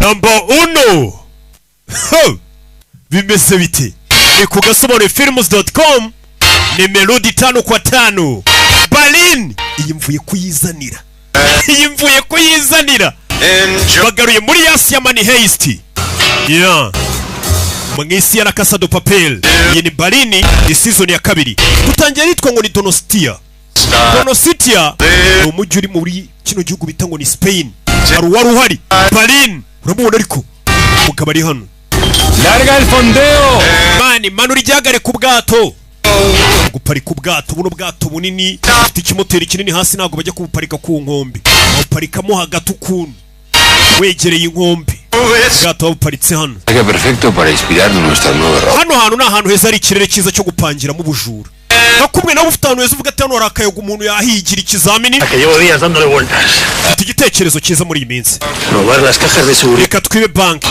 Number 1 bimeze bite ni ku gasobanurefilms.com nimero 5x5 Berlin iyi mvuye kuyizanira bagaruye muri yasi ya Money Heist mwisi ya La Casa de Papel. Iyi ni Berlin ni season ya 2 dutangiye nitwa ngo ni Donostia ni umujyi uri muri kino gihugu bita ngo ni Spain hari uhari Berlin urabona ariko mukaba ari hano larga el fondeo mani urijyagare ku bwato guparika ubwato buno bwato bunini ufite ikimoteri kinini hasi nago bajya kubuparika ku nkombe uparikamo hagati ukuntu wegereye inkombe ubwato buparitse hano perfecto para inspirar nuestra nueva ropa hano hantu na hantu heza ari ikirere cyiza cyo gupangiramo ubujura nakumwe nawe ufite hano heza uvuga ati hano harakayoga umuntu yahigira ikizamini llevo días dándole vueltas ufite igitekerezo cyiza muri iyi minsi robar las cajas de seguridad reka twibe banki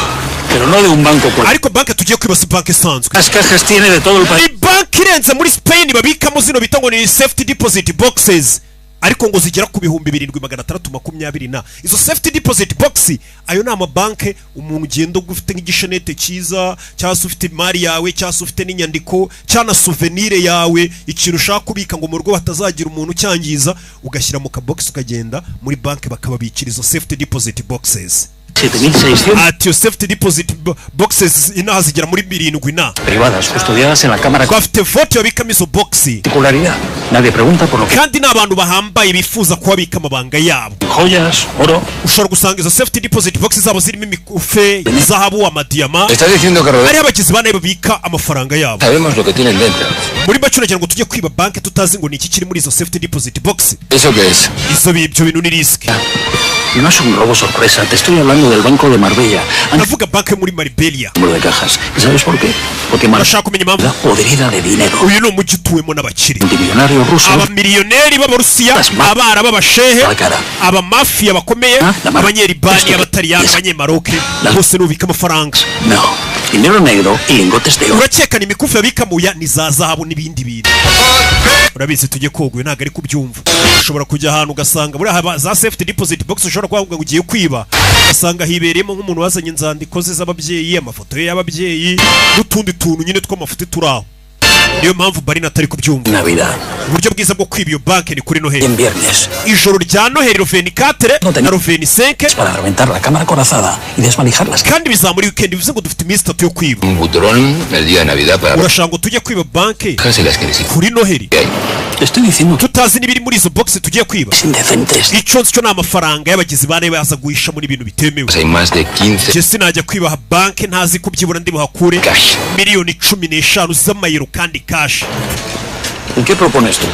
pero no de un banco ariko banki tugiye kwibasa banki isanzwe las cajas tiene de todo el país ni banki irenze muri Spain babikamo zino bita ngo ni safety deposit boxes ariko ngo zigera ku 2620 na izo safety deposit box ayo na amabanke umuntu ugenda ufite nk'igishenete cyiza cyangwa ufite imari yawe cyangwa ufite n'inyandiko cyangwa souvenir yawe ikintu ushaka kubika ngo mu rugo batazagira umuntu cyangiza ugashyira mu kabox ukagenda muri banke bakababikira izo safety deposit boxes 7600 ati safety deposit boxes inaha zigera muri 7 na privadas custodiadas en la cámara bafite vote babikamo izo boxi particularidad nadie pregunta por lo que kandi n'abantu bahambaye bifuza kubabika amabanga yabo joyas oro ushobora gusanga izo safety deposit boxes zabo zirimo imikufe zahabu amadiyama está diciendo que ari abagizi bane babika amafaranga yabo sabemos lo que tienen dentro muri bacuragira ngo tujye kwiba banke tutazi ngo ni iki kiri muri izo safety deposit box eso qué es izo bibyo bintu ni risk no es un robo sorpresa te estoy hablando del banco de Marbella navuga banke muri Marbella número de cajas ¿sabes por qué? porque Marbella kumenya impamvu podrida de dinero uyu no umujyi utuwemo n'abakire multimillonario ruso abamiliyoneri b'abarusiya abara b'abashehe abamafiya bakomeye abanyeribani abataliyani abanyemaroke bose nubika amafaranga no dinero negro y lingotes de oro urakeka ni imikufi babikamuya ni za zahabu n'ibindi bintu urabizi tujye koguye ntago ari kubyumva ushobora kujya ahantu ugasanga muri za safety deposit box ushobora kuvuga ngo ugiye kwiba ugasanga hibereyemo nk'umuntu wazanye inzandiko ze z'ababyeyi amafoto ye y'ababyeyi n'utundi tuntu nyine tw'amafoto turaho niyo mpamvu Berlin atari kubyumva Navidad uburyo bwiza bwo kwiba iyo banke ni kuri Noheli en viernes ijoro rya Noheli 24 na 25 para reventar la cámara corazada y desvalijarlas kandi bizamuri weekend bivuze ngo dufite iminsi 3 yo kwiba un butrón el día de Navidad para urashaka ngo tujye kwiba banke kuri Noheli te estoy diciendo tutazi n'ibiri muri izo box tugiye kwiba indecentes icyo cyo n'amafaranga y'abagizi bane baza guhisha muri ibintu bitemewe hay más de 15 Jesse najya kwiba banke ntazi kubyibura ndi buhakure miliyoni 15 z'amayero kandi cash ¿qué propones tú?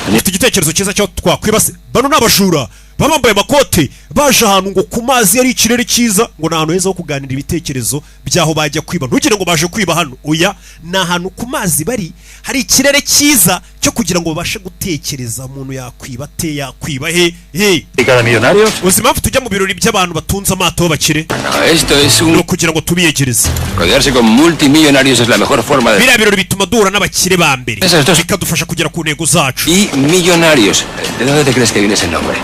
ufite igitekerezo cyiza cyo twakwibase bano n'abajura babambaye amakote baje ahantu ngo ku mazi yari ikirere cyiza ngo ni ahantu heza ho kuganira ibitekerezo byaho bajya kwiba ntugire ngo baje kwiba hano oya ni ahantu ku mazi bari hari ikirere cyiza cyo kugira ngo babashe gutekereza umuntu yakwiba te yakwiba he cada millonario uzima mfu tujya mu birori by'abantu batunze amato bakire esto es un kugira ngo tubiyegereze rodearse con multimillonarios es la mejor forma de biriya birori bituma duhura n'abakire ba mbere bikadufasha kugera ku ntego zacu y millonarios ¿de dónde te crees que viene ese nombre?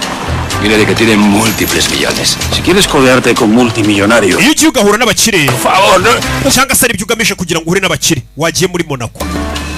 Viene de que tienen múltiples millones. Si quieres codearte con multimillonarios. Iyo ugiye ugahura n'abakire. Por favor, no. Cyangwa se ibyo ugamije kugira ngo uhure n'abakire. Wagiye muri Monaco.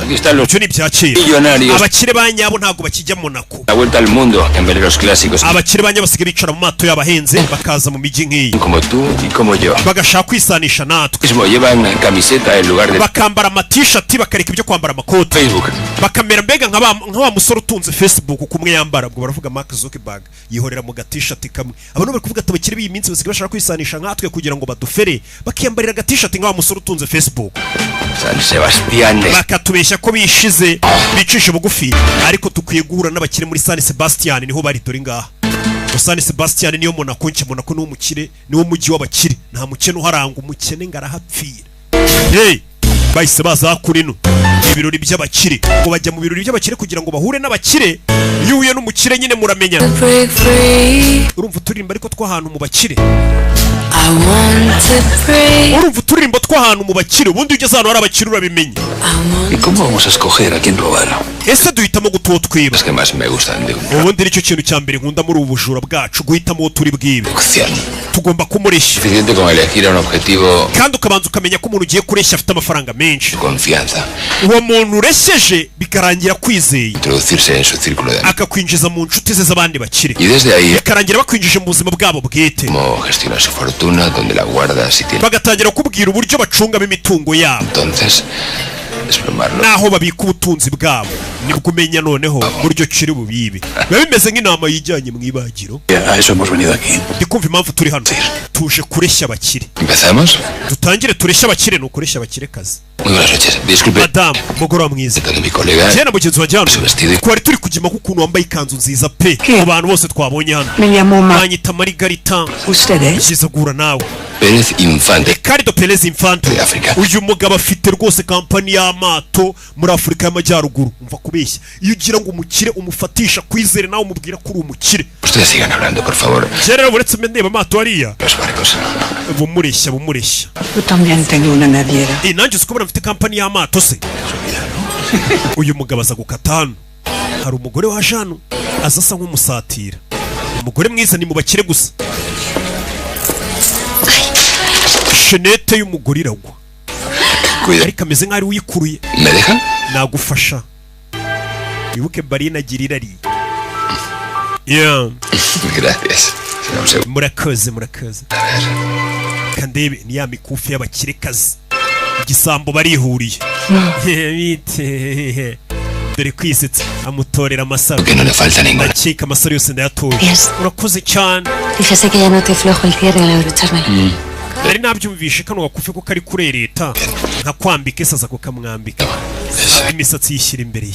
Aquí están los millonarios. Abakire banyabo ntago bakijya Monaco. La vuelta al mundo en veleros clásicos. Abakire banyabo basigaye bicara mu mato y'abahenze bakaza mu mijyi nk'iyi. Como tú y como yo. Bagashaka kwisanisha natwe. Mismo llevan camiseta en lugar de bakambara amatishati bakareka ibyo kwambara amakoti. Facebook. Bakamera mbega nk'aba musore utunze Facebook kumwe yambara ubwo baravuga Mark Zuckerberg yihorera mu gatishati kamwe. Abantu bari kuvuga ati abakire b'iyi minsi basigaye bashaka kwisanisha nkatwe kugira ngo badufere bakiyambarira agatishati nk'aba musore utunze Facebook. San Sebastián. Bakatubeshya ko bishize bicisha bugufi ariko tukwiye guhura n'abakire muri San Sebastián niho bari dore ngaha. San Sebastián niyo Monaco Monaco no mukire niwo mujyi w'abakire nta mukene uharanga umukene ngarahapfira. Bahise baza kurino ibirori by'abakire ngo bajya mu birori by'abakire kugira ngo bahure n'abakire yuye n'umukire nyine muramenya urumva turirimba ariko twahantu mu bakire urumva turirimba twahantu mu bakire ubundi ugeze ahantu hari abakire urabimenya ¿Y cómo vamos a escoger a quién robar? ese duhitamo gutuwo twiba Las que más me gustan de un ubundi nicyo kintu cya mbere nkunda muri ubu bujura bwacu guhitamo uwo turi bwibe producción. tugomba kumureshya Suficiente con elegir a un objetivo kandi ukabanza ukamenya ko umuntu ugiye kureshya afite amafaranga menshi de confianza. uwo muntu uresheje bikarangira kwizeye Introducirse en su círculo de amigos. akakwinjiza mu nshuti ze z'abandi bakire Y desde ahí, bikarangira bakwinjije mu buzima bwabo bwite cómo gestionar su fortuna, dónde la guarda, si tiene. bagatangira kubwira uburyo bacungamo imitungo yabo Entonces, desplomarlo. n'aho babika ubutunzi bwabo nibwo umenya noneho buryo kiri bubibe biba bimeze nk'inama yijyanye mu ibagiro. A eso hemos venido aquí. ndi kumva impamvu turi hano tuje kureshya abakire ¿Empezamos? dutangire tureshya abakire ni ukureshya abakire kazi. Muy buenas noches. Disculpe. madamu umugore wa mwiza Tanto mi colega. njye na mugenzi wa jyano Su vestido. twari turi kugima k'ukuntu wambaye ikanzu nziza pe mu bantu bose twabonye hano Me llamo banyita Margarita ¿Usted es? byiza guhura nawe Pérez Infante. Ricardo Perez Infante De Africa. uyu mugabo afite rwose kampani y'amato muri Afurika y'Amajyaruguru umva kubeshya iyo ugira ngo umukire umufatisha kwizere nawe umubwira ko uri umukire Ustedes sigan hablando, por favor. njye rero uretse mbe ndeba amato hariya Los barcos. bumureshya Yo también tengo una naviera. nanjye uzi ko mfite kampani y'amato se uyu mugabo aza gukata hano hari umugore waje hano aza asa nk'umusatira umugore mwiza ni mu bakire gusa shenete y'umugore iragwa Cuida. ariko ameze nk'aho ari uyikuruye ¿Me dejan? nagufasha wibuke barina agira irari yeah. Gracias. Será un segundo. murakoze kandebe ni ya mikufi y'abakirekazi igisambo barihuriye bite dore kwisetsa amutorera amasaro Que no le falta ninguna. ndakeka amasaro yose ndayatoye Yes. urakoze cyane Fíjese que ya no te flojo el cierre al abrochármelo. nari nabyumvishe kano gakufi ko kari kurereta nka kwambika ese aza kukamwambika imisatsi yishyira imbere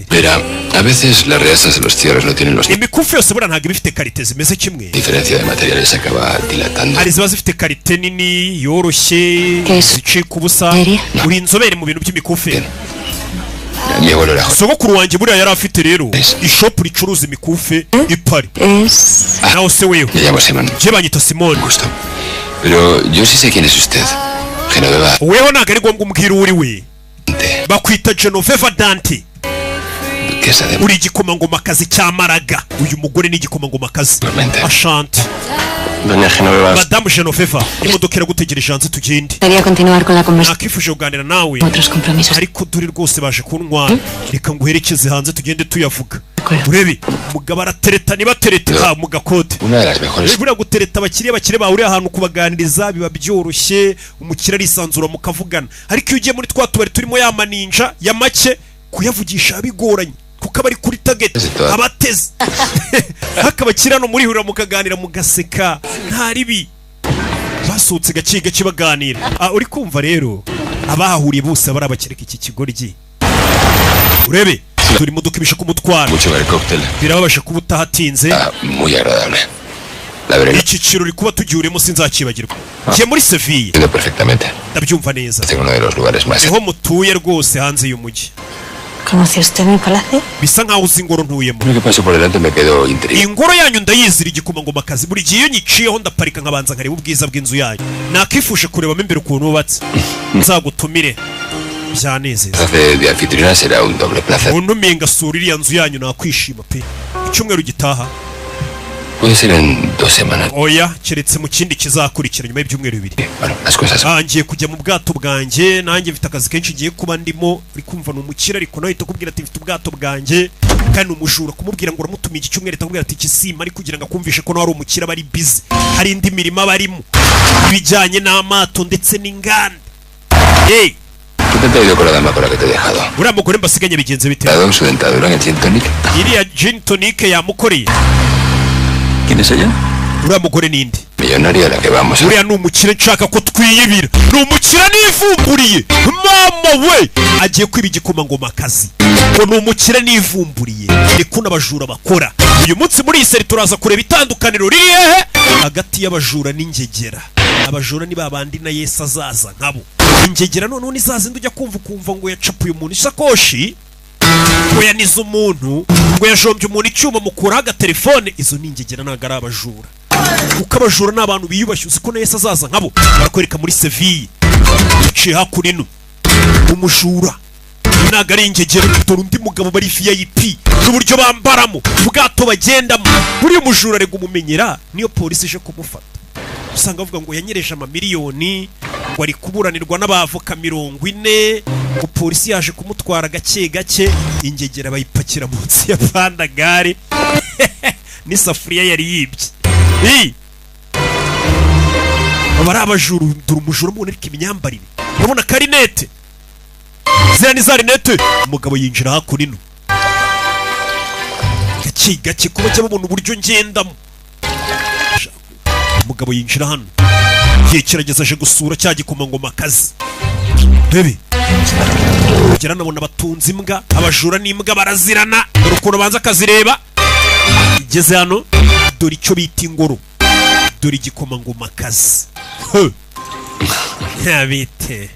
Verá, a veces las reasas de los cierres no tienen los imikufi yose buriya ntabwo iba ifite karite zimeze kimwe diferencia de materiales se acaba dilatando. hari ziba zifite karite nini yoroshye Yes. zicika ubusa Eri? uri inzobere mu bintu by'imikufi Mi abuelo era joven. sogokuru wanjye buriya yari afite rero Yes. ishopu ricuruza imikufi ipari Es... naho se wewe Me llamo Simón. njye banyita simoni Gusto. Pero yo sí sé quién es usted. Genoveva weho ntabwo ari ngombwa umbwira uwo uri we Dante, bakwita genoveva dante duquesa de uri igikomangomakazi cya maraga uyu mugore ni igikomangomakazi Tormenta. ashante Doña Genoveva. madamu genoveva imodoka iragutegereje hanze tugende Quería continuar con la conversación. nakifuje kuganira nawe Otros compromisos. ariko dore rwose baje kuntwara reka nguherekeze hanze tugende tuyavuga urebe umugabo aratereta nibaterete ha mu gakote una de las mejores. buriya gutereta abakire bahuriye ahantu kubaganiriza biba byoroshye umukire arisanzura mukavugana ariko iyo ugiye muri twa tubari turimo ya maninja ya make kuyavugisha bigoranye kuko aba ari kuri target abateze hakabakira no muri hurira mukaganira mugaseka nta ribi basohotse gake gake baganira uri kumva rero abahahuriye bose bari abakireka iki kigoryi urebe turi modoka ibisha kumutwara Mucho ver el cóctel. birababasha kuba utahatinze Ah, muy agradable. La veré. iki kirori kuba tugihuriyemo sinzakibagirwa ngiye muri Seville Entiendo perfectamente. ndabyumva neza Tengo uno de los lugares más. niho mutuye rwose hanze y'umujyi ¿Conoce usted mi palacio? bisa nkaho uzi ingoro ntuyemo Lo que pasó por delante me quedo intrigado. ingoro yanyu ndayizira igikomangomakazi buri gihe iyo nyiciyeho ndaparika nkabanza nkareba ubwiza bw'inzu yanyu nakifuje kurebamo imbere ukuntu wubatse nzagutumire byanezeza Hace de anfitriona será un doble placer. untumiye ngasura iriya nzu yanyu nakwishima pe icyumweru gitaha Puede ser en 2 semanas. oya keretse mu kindi kizakurikira nyuma y'ibyumweru bibiri Bueno, las cosas. ngiye kujya mu bwato bwanjye nanjye mfite akazi kenshi ngiye kuba ndimo uri kumva ni umukire ariko nawe ahita akubwira ati mfite ubwato bwanjye kandi ni umujura kumubwira ngo uramutumiye iki cyumweru ahita akubwira ati kisima ari kugira ngo akumvishe ko nawe ari umukire aba ari bizi hari indi mirimo aba arimo ibijyanye n'amato ndetse n'inganda hey ¿Qué tal te ha ido con la dama con la que te he dejado? uriya mugore mbasiganye bigenze bite ¿Te ha dado su dentadura en el gin tonic? iriya gin tonic yamukoreye ¿Quién es ella? uriya mugore ninde Millonaria a la que vamos. uriya ni umukire nshaka ko twiyibira ni umukire nivumburiye mama we agiye kwiba igikomangomakazi ngo ni umukire nivumburiye ni kuno abajura bakora uyu munsi muri iyi seri turaza kureba itandukaniro riri hehe hagati y'abajura n'ingegera abajura ni babandi na Yesu azaza nkabo ingegera noneho nizazindi ujya kumva ngo yacapuye umuntu isakoshi ngo yanize umuntu ngo yajombye umuntu icyuma mukuraho agatelefone izo ni ingegera ntabwo ari abajura kuko abajura ni abantu biyubashye uzi ko na Yesu azaza nkabo barakwereka muri Seville iciye hakurino umujura ntago ari ingegero dore undi mugabo bari VIP n'uburyo bambaramo ubwato bagendamo buri mujura arega umumenyera niyo polisi ije kumufata usanga avuga ngo yanyereje amamiliyoni ngo ari kuburanirwa n'abavoka 40 ngo polisi yaje kumutwara gake gake ingegera bayipakira munsi ya pandagare n'isafuriya yari yibye abari abajuru dore umujura mubona ariko imyambarire urabona karinete ziriya ni za rinete umugabo yinjira hakurino gake gake kuba jya babona uburyo ngendamo umugabo yinjira hano igihe kirageze aje gusura cya gikomangomakazi bebe ugera nabona batunze imbwa abajura n'imbwa barazirana dore ukuntu banza akazireba igeze hano dore icyo bita ingoro dore igikomangomakazi yabite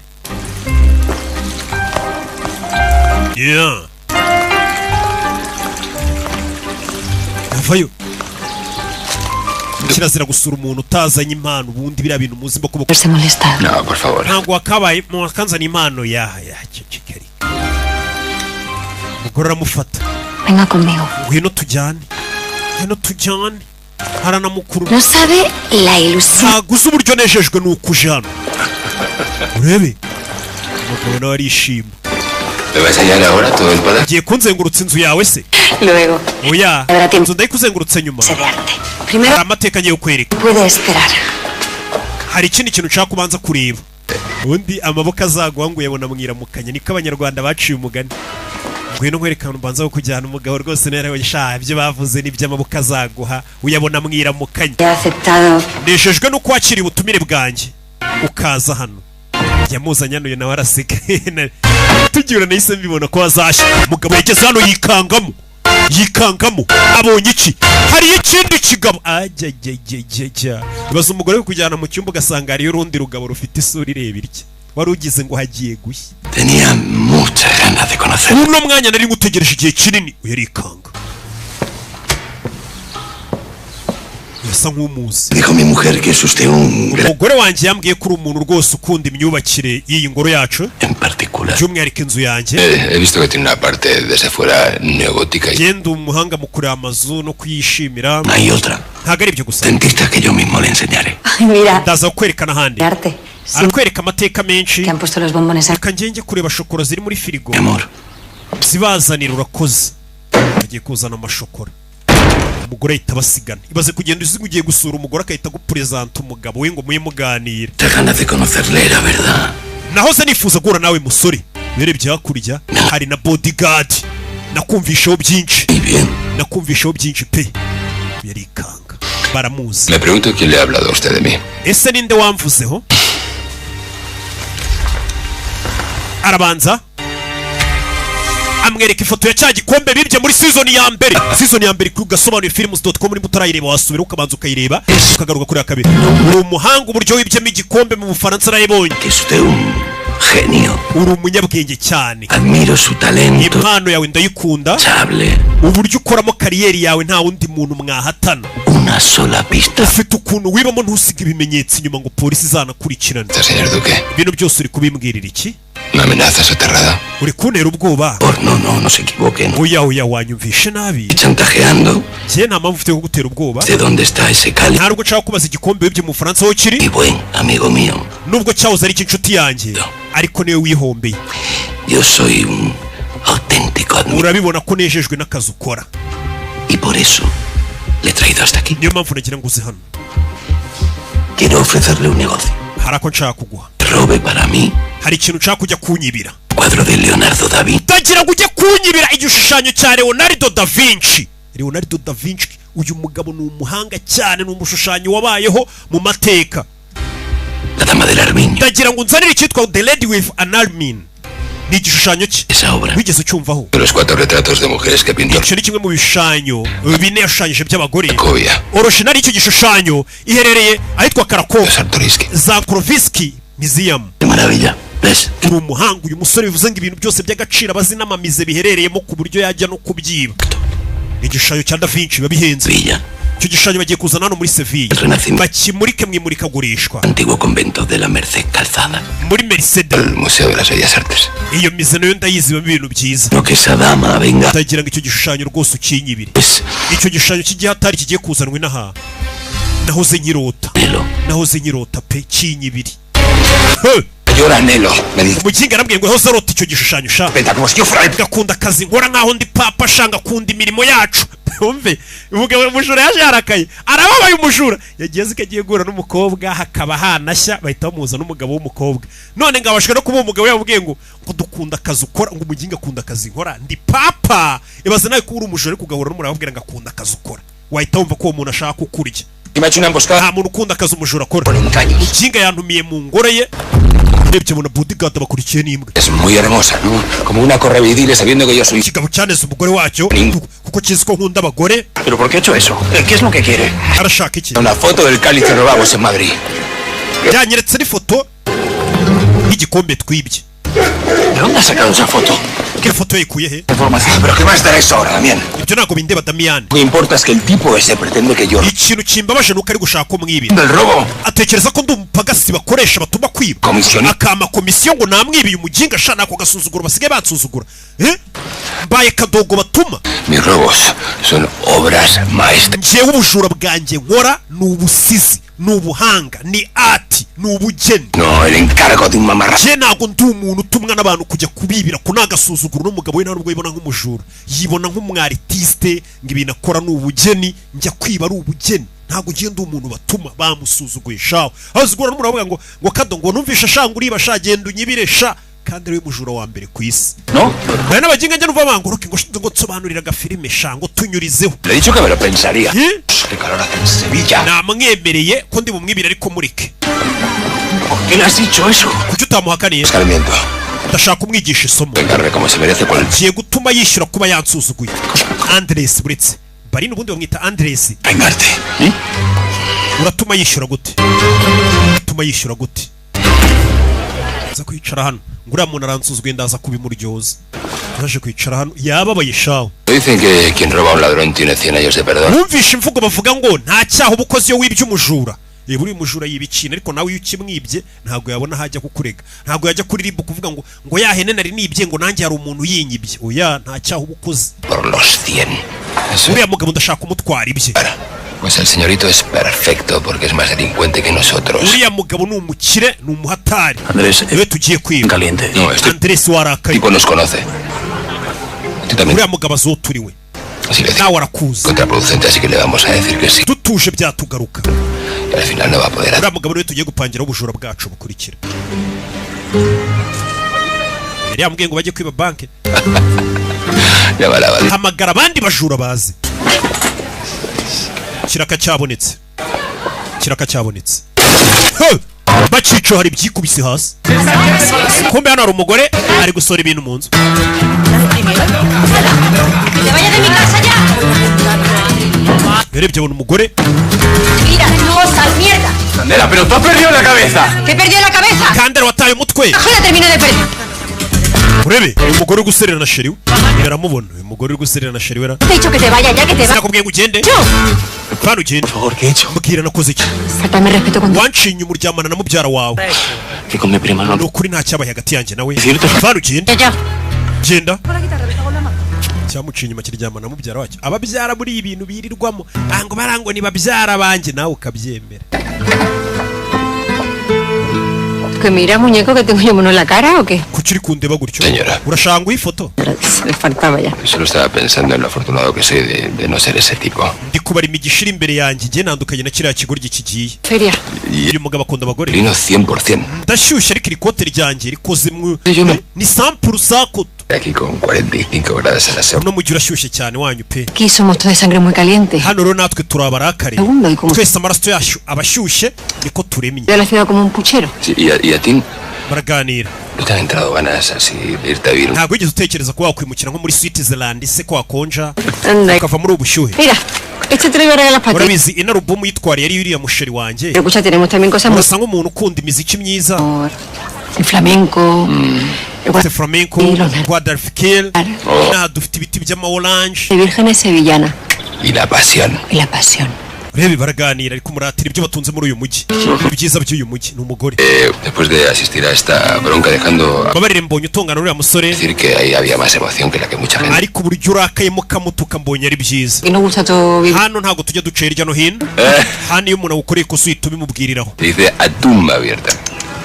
avayo kirazira gusura umuntu utazanye impano ubundi biriya bintu muzi mbo kuboko No, por favor. ntabwo wakabaye mwakanzana impano ya kikeri umugore aramufata Venga conmigo. ngwino tujyane haranamukuru No sabe la ilusión. ntabwo uzi uburyo nejejwe nuko uje hano urebe umugabo nawe arishima ¿Me va a enseñar ahora todo el poder? ugiye kunzengurutsa inzu yawe se Luego, oya Habrá tiempo. inzu ndayikuzengurutse nyuma se de arte. hari Primero, amateka ngiye kukwereka puede esperar. hari ikindi kintu ushaka kubanza kureba ubundi amaboko azaguha ngo uyabona mwiramukanya niko abanyarwanda baciye umugani ngwino nkwereka ahantu mbanza wo kujyana umugabo rwose nera sha ibyo bavuze n'iby'amaboko azaguha uyabona mwiramukanya He aceptado. nejejwe no kwakira ubutumire bwanjye ukaza hano yamuzanye hano nawe araseka tugira nahise mbibona ko azashya umugabo yageze hano yikangamo abonye iki hari ikindi kigabo ajya ibaza umugore we kujyana mu cyumba ugasanga hariyo urundi rugabo rufite isura ireba irya wari ugize ngo hagiye gushya Tenía muchas ganas de conocer. uno mwanya nari ngutegereje igihe kinini uyarikanga yasa nk'umuzi Dijo mi mujer que es usted un gran... umugore wanjye yambwiye ko uri umuntu rwose ukunda imyubakire y'iyi ngoro yacu En particular. by'umwihariko inzu yanjye He visto que tiene una parte desde fuera neogótica y genda umuhanga mu kureba amazu no kuyishimira hay otra. ntabwo ari ibyo gusa Dentista que yo mismo le enseñaré. Ay, mira, ndaza kukwereka n'ahandi de arte. Sí, arakwereka amateka menshi que han puesto los bombones en... reka ngenge kureba shokora ziri muri firigo Mi amor, zibazanira urakoze agiye kuzana amashokora umugore ahita abasigana ibaze kugenda uzi ugiye gusura umugore akahita agupurezanta umugabo we ngo muye muganira muchas ganas de conocerle, era verdad. nahoze nifuza guhura nawe musore birebye hakurya hari na bodyguard nakumvisheho byinshi Y bien, nakumvisheho byinshi pe yarikanga baramuzi me pregunto quién le ha hablado a usted de mí. ese ninde wamvuzeho arabanza amwereka ifoto ya cya gikombe bibye muri season ya mbere kuri gasobanuye films.com muri mutarayireba wasubira ukabanza ukayireba ukagaruka kuri ya kabiri uri umuhanga uburyo wibyemo igikombe mu Bufaransa narayibonye Que es usted un genio. uri umunyabwenge cyane Admiro su talento. impano yawe ndayikunda Chable. uburyo ukoramo kariyeri yawe nta wundi muntu mwahatana Una sola pista. ufite ukuntu wibamo ntusige ibimenyetso inyuma ngo polisi izanakurikirane Señor Duque, ibintu byose uri kubimbwirira iki una amenaza soterrada. uri kuntera ubwoba No se equivoquen. oya wanyumvishe nabi Chantajeando. njye nta mpamvu ufite yo kugutera ubwoba ¿De dónde está ese cáliz? ntabwo nshaka kubaza igikombe wibye mu Bufaransa aho kiri Mi buen amigo mío. nubwo cyahoze ari icy'inshuti yanjye ariko niwe wihombeye Yo soy un auténtico admirador. urabibona ko nejejwe n'akazi ukora Y por eso le he traído hasta aquí. niyo mpamvu nagira ngo uze hano Quiero ofrecerle un negocio. hari ako nshaka kuguha Robe para mí hari ikintu nshaka kujya kunyibira cuadro de Leonardo da Vinci. ndagira ngo ujye kunyibira igishushanyo cya Leonardo da Vinci uyu mugabo ni umuhanga cyane ni umushushanyi wabayeho mu mateka La dama del Armiño. ndagira ngo unzanire icyitwa The Lady with an Armin ni igishushanyo cye Esa obra. wigeze ucyumvaho De los 4 retratos de mujeres que pintó icyo ni kimwe mu bishushanyo bine yashushanyije by'abagore Cracovia. original y'icyo gishushanyo iherereye ahitwa Krakow De Sartoriski. za Krovsky Museum Qué maravilla. ¿Ves? uri umuhanga uyu musore bivuze ngo ibintu byose by'agaciro abazi n'amamize biherereyemo ku buryo yajya no kubyiba igishushanyo cya Da Vinci biba bihenze Villa. icyo gishushanyo bagiye kuzana hano muri Sevilla bakimurike mu imurikagurishwa Antiguo convento de la Merced Calzada. muri Mercedes El Museo de las Bellas Artes. iyo mize nayo ndayizibamo ibintu byiza Lo que esa dama venga. ndagira ngo icyo gishushanyo rwose ukinyibire Es icyo gishushanyo cy'igihatari kigiye kuzanwa inaha nahoze nyirota pe kinyibiri Yo anhelo. Me dice. umuginga arambwiye ngo yahoze arota icyo gishushanyo sha Venta como si yo fuera el. gakunda akazi nkora nkaho ndi papa shanga akunda imirimo yacu umve umugabo umujura yaje yarakaye arababaye umujura yagiye zikagiye gura n'umukobwa hakaba hanashya bahita bamuza n'umugabo w'umukobwa none ngabashwe no kuba umugabo yabwiye ngo dukunda akazi ukora ngo umuginga akunda akazi nkora ndi papa ibaze nawe kubura umujura ari kugahura n'umura ababwira ngo akunda akazi ukora wahita wumva ko uwo muntu ashaka kukurya Y me ha hecho una emboscada. nta muntu ukunda akazi umujura akora Por engaños. umuginga yantumiye mu ngoro ye urebye muna bodyguard bakurikiye n'imbwa Es muy hermosa, ¿no? Como una correveidile sabiendo que yo soy. ikigabo cyaneze umugore wacyo kuko kizi ko nkunda abagore ¿Pero por qué ha hecho eso? ¿Qué es lo que quiere? arashaka iki Una foto del cáliz que robamos en Madrid. yanyeretse n'ifoto y'igikombe twibye ¿De dónde ha sacado esa foto? ko ifoto yayikuye he Información. ¿Pero qué más da eso ahora, Damián? ibyo ntabwo bindeba Damiyani Lo que importa es que el tipo ese pretende que yo. ikintu kimbabaje nuko ari gushaka ko mwibira Del robo. atekereza ko ndi umupagasi bakoresha batuma kwiba Komisiyo. akama komisiyo ngo namwibiye umuginga shana ako gasuzuguro basigaye bansuzugura mbaye kadogo batuma Mis robos son obras maestras. njyewe ubujura bwanjye nkora ni ubusizi ni ubuhanga ni ati ni ubugeni No, el encargo de un mamarra. je ntabwo ndi umuntu utumwa n'abantu kujya kubibira ko nagasuzuguro n'umugabo we nta nubwo yibona nk'umujura yibona nk'umwaritiste ngo ibintu akora ni ubugeni njya kwiba ari ubugeni ntabwo ugiye ndi umuntu batuma bamusuzuguye shaho azigura n'umuntu avuga ngo kado ngo numvisha shanga uriba sha genda unyibire sha kandi ari we mujura wa mbere ku isi ¿No? hari n'abaginga njya numva bangoroke ngo nsobanurira agafilime sha ngo tunyurizeho Le he dicho que me lo pensaría. ¿Eh? Qué calor hace en Sevilla. namwemereye ko ndi bumwibire ariko murike ¿Por qué le has dicho eso? kuki utamuhakaniye Escarmiento. ndashaka kumwigisha isomo Vengarme como se merece por el. giye gutuma yishyura kuba yansuzuguye Andres buretse bari n'ubundi bamwita Andres Vengarte. uratuma yishyura gute aza kwicara hano ngo uriya muntu aransuzuguye ndaza kubimuryoza yaje kwicara hano yababaye shaho Dicen que quien roba a un ladrón tiene 100 años de perdón. wumvishe imvugo bavuga ngo nta cyaha uba ukoze iyo wibye umujura buri mujura yiba ikintu ariko nawe iyo ukimwibye ntabwo yabona hajya kukurega ntabwo yajya kuri ribu kuvuga ngo ya hene nari nibye ngo nanjye hari umuntu yinyibye oya nta cyaha uba ukoze Por los 100. Eso. uriya mugabo ndashaka kumutwara ibye Pues el señorito es perfecto porque es más delincuente que nosotros. uriya mugabo ni umukire ni umuhatari Andrés, niwe tugiye kwiba caliente. No, este Andres warakaye tipo nos conoce. Tú también. uriya mugabo azoturiwe Así le digo. nawe arakuzi Contraproducente, así que le vamos a decir que sí. dutuje byatugaruka Y al final no va a poder hacer. uriya mugabo niwe tugiye gupangiraho ubujura bwacu bukurikira yari yambwiye ngo bajye kwiba banki Ya va la vale. hamagara abandi bajura bazi kiraka cyabonetse bacico hari byikubise hasi kumbe hano hari umugore ari gusora ibintu mu nzu yarebye abona umugore Mira, no sal mierda. Candela, pero tú has perdido la cabeza. ¿Te perdió la cabeza? kandera wataye umutwe Ajo la termino de perder. urebe uyu mugore uri guserera na sheri we biramubona uyu mugore uri guserera na sheri we Te he dicho que te vaya ya, que te va. sinakubwiye ngo ugende kandi ugende Por favor, ¿qué he hecho? mbwira nakoze iki Faltame respeto con wanciye umuryamana na mubyara wawe Que con mi prima ni no. ukuri nta cyabaye hagati yanjye nawe Decirte. kandi ugende ya. genda cyamuciye inyuma kiryamana na mubyara wacyo ababyara muri ibintu birirwamo ngo barango ni babyara banjye nawe ukabyemera Que mira, muñeco, que tengo yo mono en la cara o qué. kuki uri kundeba gutyo Señora. urashaka ngo ifoto Le faltaba ya. Solo estaba pensando en lo afortunado que soy de no ser ese tipo. ndi kubara imigisha iri imbere yanjye igihe nandukanye na kiriya kigoryi kigiye Feria. uyu mugabo akunda abagore Lino 100%. ndashyushye ariko iri kote ryanjye rikoze mu Yo no. ni sampuru sakoto Aquí con 45 grados en la sombra. uno mujyi urashyushye cyane wanyu pe Aquí somos todos de sangre muy caliente. hano rero natwe turi abarakare Segundo, y como twese amaraso yacu aba ashyushye niko turemye de la ciudad como un puchero. Sí, y a ti baraganira no te han entrado ganas así de irte a vivir. ntabwo wigeze utekereza ko wakwimukira nko muri Switzerland se ko hakonja Anda. ukava muri ubu bushyuhe Mira, este te lo iba a regalar para ti. urabizi ino alubumu yitwariye yari uriya musheri wanjye Pero escucha, tenemos también cosas muy... urasa nk'umuntu ukunda imiziki myiza El flamenco. El ufite flamenco Sí, los de- guadalfikil Oh. inaha dufite ibiti by'ama oranje de vírgenes sevillana. Y la pasión. Y la pasión. Rebe baraganira ariko muratira ibyo batunze muri uyu mujyi. Ibyiza by'uyu mujyi ni umugore. Después de asistir a esta bronca dejando babarire mbonye utongana n'uriya musore. decir que ahí había más emoción que la que mucha gente. Ariko buryo urakayemo kamutuka mbonye ari byiza. Y no gusta todo vivir. Hano ntago tujya ducera irya no hino. Hano iyo umuntu awukoreye ikosa uhita ubimubwiriraho. Dice a tumba abierta.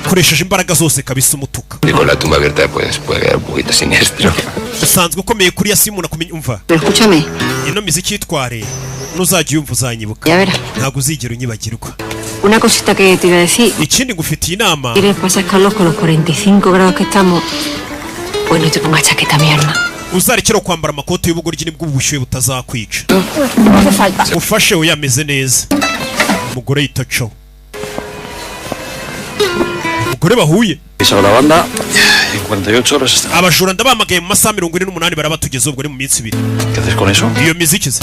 Koresheje imbaraga zose kabisa umutuka. Y con la tumba abierta pues puede quedar un poquito siniestro. Usanzwe ukomeye kuri yasi umuntu akumenya umva. Pero escúchame, Ino miziki yitware. Nuzajya yumva uzanyibuka. ya verás. Ntago uzigera unyibagirwa. Una cosita que te iba a decir. Ikindi ngufitiye inama. ¿Quieres pasar calor con los 45 grados que estamos? Pues no te pongas chaqueta, mi alma. Uzarekera kwambara amakoti y'ubugoryi nibwo ubushyuhe butazakwica. No hace falta. Ufashe uyameze neza. Umugore yitacaho. Umugore bahuye. Avisado la banda y en 48 horas está. Abajura ndabamagaye mu masaha 48 barabatugezeho ubwo ni mu minsi 2. ¿Qué haces con eso? Iyo miziki ze.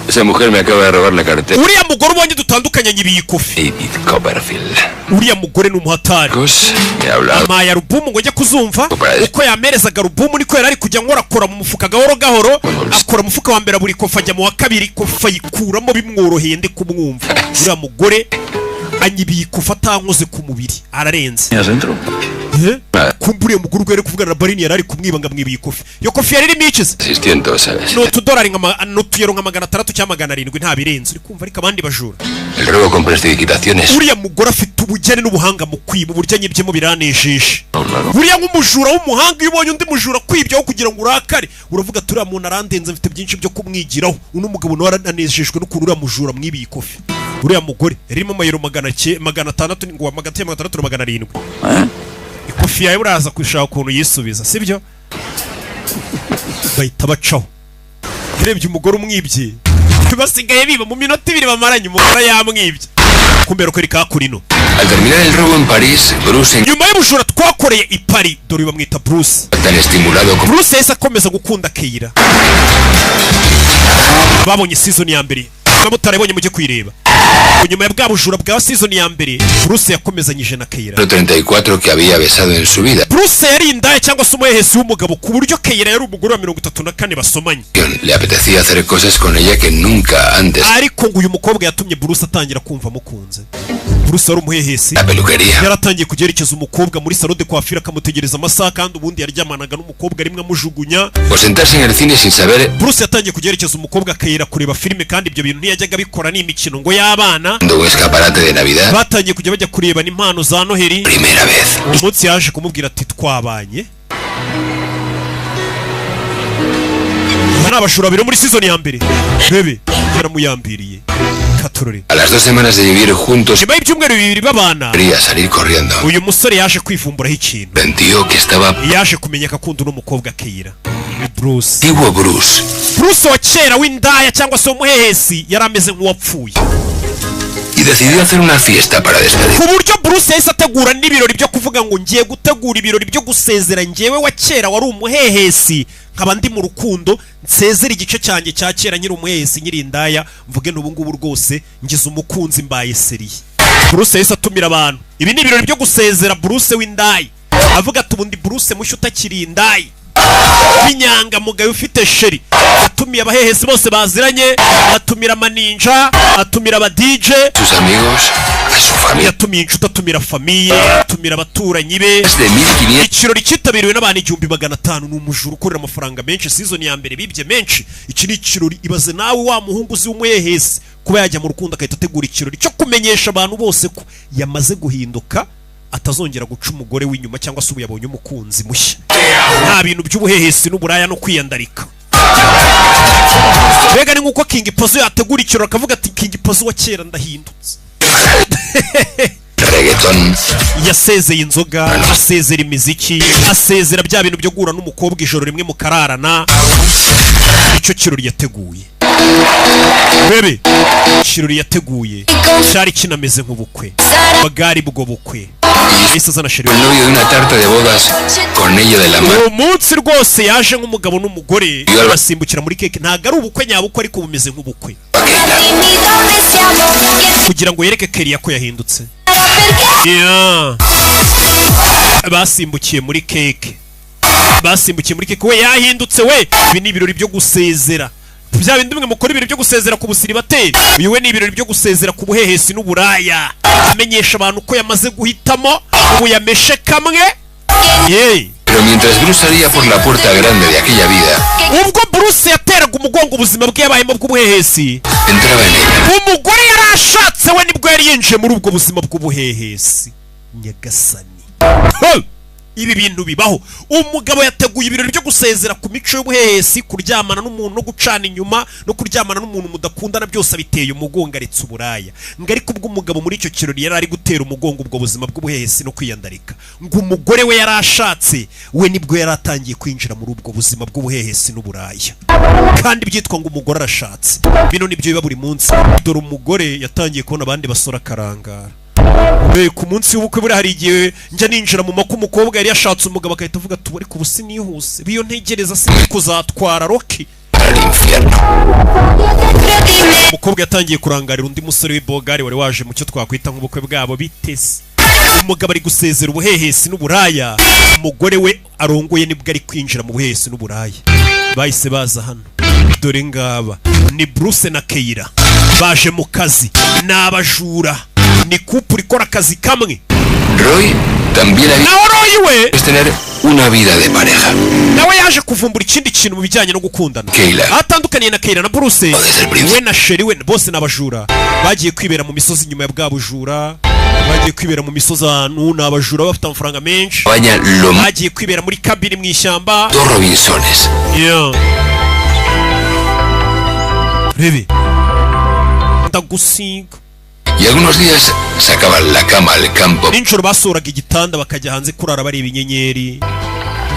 Esa mujer me acaba de robar la cartera. Uriya mugore ubonye dutandukanye nyibiye ikofi. Edith Copperfield. Uriya mugore ni umuhatari. Me ha hablado. Amaye alubumu ngo njye kuzumva uko yamerezaga alubumu niko yari ari kujya nkorakora mu mufuka gahoro gahoro, akora mu mufuka wa mbere buri kofa ajya mu wa kabiri kofa yikuramo bimworoheye ndi kumwumva. Uriya mugore anyibiye ikofa atankoze ku mubiri ararenze. ¿Tienes dentro? Kumburiye muguru rwere kuvugana na Barini yari ari kumwiba ngo amwibiye ikofi. Yo kofi yari irimo ikize 600, ¿sabes? no $2 n'utuyero nka 300 cyangwa 700 nta birenze. Uri kumva ariko abandi bajura. El robo con prestidigitaciones. Uriya mugore afite ubugeni n'ubuhanga mu kwiba uburyo anyibyemo biranejeje. Claro. Buriya nk'umujura w'umuhanga iyo ubonye undi mujura kwibyaho kugira ngo urakare uravuga ati uriya muntu arandenze mfite byinshi byo kumwigiraho. Uno mugabo nawe aranejejwe n'ukuntu uriya mujura mwibiye ikofi. Uriya mugore ririmo amayero 600 ngo 600 700. Ikofi yawe uraza kwishaka ukuntu yisubiza sibyo? Bahita bacaho. Urebye umugore umwibye basigaye biba mu minota 2 bamaranye umugore yamwibye. Kumbera ko rika kurino. Al terminar el robo en París, Bruce Nyuma y'ubujura twakoreye i Paris dore bamwita Bruce. tan estimulado como Bruce yahise akomeza gukunda Keira. Babonye season ya mbere namutarabonye mujye kwireba. Nyuma ya bwa bujura bwa season ya mbere Bruce yakomezanyije na Keira. 34 que había besado en su vida. Bruce yari indaya cyangwa se umuhehesi w'umugabo ku buryo Keira yari umugore wa 34 basomanye. Le apetecía hacer cosas con ella que nunca antes. Ariko ngo uyu mukobwa yatumye Bruce atangira kumva mukunze. Bruce ari umuhehesi. La peluquería. Yaratangiye kugerekeza umukobwa muri salon de coiffure akamutegereza amasaha kandi ubundi yaryamanaga n'umukobwa rimwe amujugunya. O sentarse en el cine sin saber. Bruce yatangiye kugerekeza umukobwa Keira kureba filime kandi ibyo bintu ntiyajyaga bikora n'imikino ngo y'abana. Un escaparate de Navidad. Batangiye kujya bajya kureba n'impano za Noheri. Primera vez. Umunsi yaje kumubwira ati twabanye. Bana abashura biro muri season ya mbere. Bebe yaramuyambiriye. Katurore. A las 2 semanas de vivir juntos. Nyuma y'ibyumweru 2 babana. Quería salir corriendo. Uyu musore yaje kwivumburaho ikintu. Sentió que estaba. Yaje kumenya akakunda n'umukobwa Keira. Bruce. Antiguo Bruce. Bruce wa kera w'indaya cyangwa se umuhehesi yarameze nk'uwapfuye. Y decidió hacer una fiesta para despedir. Ku buryo Bruce yahise ategura n'ibirori byo kuvuga ngo ngiye gutegura ibirori byo gusezera njyewe wa kera wari umuhehesi nkaba ndi mu rukundo nsezera igice cyanjye cya kera nyiri umuhehesi nyiri indaya mvuge n'ubu ngubu rwose ngize umukunzi mbaye seriye. Bruce yahise atumira abantu. Ibi ni ibirori byo gusezera Bruce w'indaya. Avuga ati ubundi Bruce mushya utakiri indaya. Binyanga mugayo ufite sheri. Atumiye abahehesi bose baziranye, atumira amaninja, atumira aba DJ, Sus amigos, a su familia. yatumiye inshuti, atumira famiye, atumira abaturanyi be. Más de 1500. Ikirori cyitabiriwe n'abantu 500. Ni umujura ukorera amafaranga menshi. Season ya mbere bibye menshi. Iki ni ikirori ibaze nawe wa muhungu uzi w'umuhehesi kuba yajya mu rukundo akahita ategura ikirori cyo kumenyesha abantu bose ko yamaze guhinduka atazongera guca umugore w'inyuma cyangwa se ubuyabonye umukunzi mushya. Nta bintu by'ubuhehesi n'uburaya no kwiyandarika. Mbega ni nk'uko King Pazo yategura ikirori akavuga ati King Pazo wa kera ndahindutse. Reggaeton. Yasezeye inzoga, asezera imiziki, asezera bya bintu byo guhura n'umukobwa ijoro rimwe mu kararana. Icyo kirori yateguye. Bebe, kirori yateguye cyari kinameze nk'ubukwe. Bagari bwo bukwe. Ese zana sheri. El novio de una tarta de bodas con ella de la mano. Umunsi rwose yaje nk'umugabo n'umugore basimbukira muri keke. Ntago ari ubukwe nyabukwe ariko bumeze nk'ubukwe. Kugira ngo yereke Keria ko yahindutse. Yeah. Basimbukiye muri keke. Basimbukiye muri keke we yahindutse we. Ibi ni ibirori byo gusezera. bya bindi mwe mukora ibirori byo gusezera ku busiribateri, uyu we ni ibirori byo gusezera ku buhehesi n'uburaya, amenyesha abantu ko yamaze guhitamo ubu yameshe kamwe. Pero mientras Bruce salía por la puerta grande de aquella vida, ubwo Bruce yateraga umugongo ubuzima bwe yabayemo bw'ubuhehesi, entraba en ella. umugore yarashatse we nibwo yari yinjiye muri ubwo buzima bw'ubuhehesi. Nyagasani, ibi bintu bibaho. Umugabo yateguye ibirori byo gusezera ku mico y'ubuhehesi, kuryamana n'umuntu no gucana inyuma no kuryamana n'umuntu mudakundana, byose biteye umugongo aretse uburaya. Ngo ariko ubwo umugabo muri icyo kirori yari ari gutera umugongo ubwo buzima bw'ubuhehesi no kwiyandarika, ngo umugore we yarashatse we nibwo yari atangiye kwinjira muri ubwo buzima bw'ubuhehesi n'uburaya, kandi byitwa ngo umugore arashatse. Bino nibyo biba buri munsi. Dore umugore yatangiye kubona abandi basora karangara. Ku munsi w'ubukwe buri hari igihe njya ninjira mu mako umukobwa yari yashatse umugabo akahita avuga ati ariko ubu sinihuse, biyo ntegereza sinzi kuzatwara Rocky. Umukobwa yatangiye kurangarira undi musore w'ibogari wari waje mu cyo twakwita nk'ubukwe bwabo bitese. Umugabo ari gusezera ubuhehesi n'uburaya, umugore we arongoye nibwo ari kwinjira mu buhehesi n'uburaya. Bahise baza hano, dore ngaba ni Bruce na Keira, baje mu kazi, ni abajura, ni couple ikora akazi kamwe. Roy también había es tener una vida de pareja. Nawe yaje kuvumbura ikindi kintu mu bijyanye no gukundana. Keira atandukaniye na Keira na Bruce, we na Sheri we bose n'abajura, bagiye kwibera mu misozi nyuma ya bwa bujura, bagiye kwibera mu misozi ahantu n'abajura bafite amafaranga menshi, bagiye kwibera muri kabiri mu ishyamba. Dos Robinsones. Rebe ndagusiga. Y algunos días sacaban la cama al campo. Ninjoro basuraga igitanda bakajya hanze kurara bareba inyenyeri.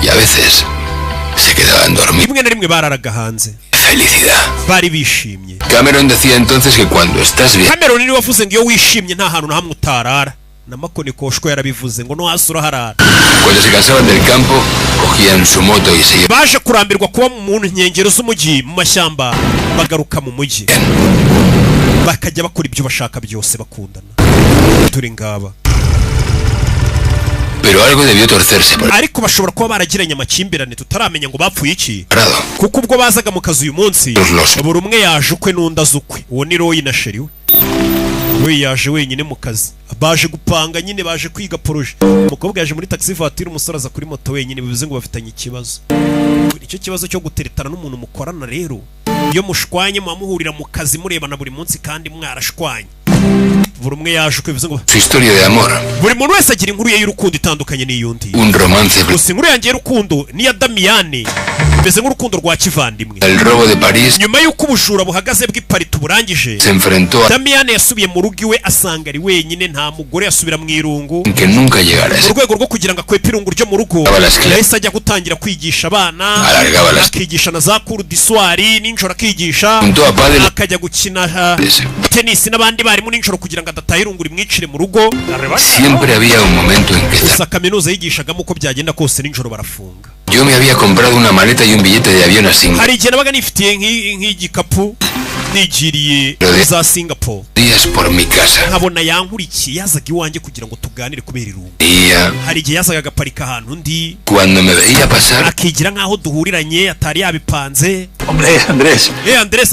Y a veces se quedaban dormidos. Rimwe na rimwe bararaga hanze. Felicidad. Bari bishimye. Cameron decía entonces que cuando estás bien. Cameron ni wavuze ngo iyo wishimye nta hantu na hamwe utarara. Na Makoni Koshko yarabivuze ngo no hasura harara. Cuando se cansaban del campo, cogían su moto y se iban. Baje kurambirwa kuba mu nkengero z'umujyi mu mashyamba, bagaruka mu mujyi, bakajya bakora ibyo bashaka byose bakundana. Turi ngaba. Pero algo debió torcerse. Ariko bashobora kuba baragiranye amakimbirane tutaramenya ngo bapfuye iki. Kuko ubwo bazaga mu kazi uyu munsi, buri umwe yaje ukwe n'undi azukwe. Uwo ni Roy na Sheri we. Roy yaje wenyine mu kazi, baje gupanga nyine, baje kwiga proje. Umukobwa yaje muri taxi voiture, umusore aza kuri moto wenyine, bivuze ngo bafitanye ikibazo. Icyo kibazo cyo guteretana n'umuntu mukorana rero, iyo mushwanye muhurira mu kazi murebana buri munsi kandi mwarashwanye. Buri umwe yaje uko bivuze ngo su historia de amor. Buri muntu wese agira inkuru ye y'urukundo itandukanye n'iyundi. Un romance. Gusa inkuru yanjye y'urukundo ni ya Damiane, mbese nk'urukundo rwa kivandimwe. El robo de París. Nyuma y'uko ubujura buhagaze bw'Iparito burangije, se enfrentó a Damiane yasubiye mu rugo iwe asanga ari wenyine, nta mugore, yasubira mu irungu. Que nunca llegara. Mu rwego rwo kugira ngo akwepe irungu ryo mu rugo, yahise ajya gutangira kwigisha abana, akigisha na za cours d'histoire ninjoro, akigisha akajya gukina tennis n'abandi barimu ninjoro kugira ngo adataha irungu rimwicire mu rugo. Siempre había un momento en que gusa kaminuza yigishagamo uko byagenda kose ninjoro barafunga. Yo me había comprado una maleta y un billete de avión a Singapur. Hari igihe nabaga nifitiye nk'igikapu nigiriye za Singapore. Días por mi casa. Nkabona yankurikiye, yazaga iwanjye kugira ngo tuganire kubera irungu. Hari igihe yazaga agaparika ahantu ndi. Cuando me veía pasar, akigira nkaho duhuriranye atari yabipanze. Hombre, Andrés.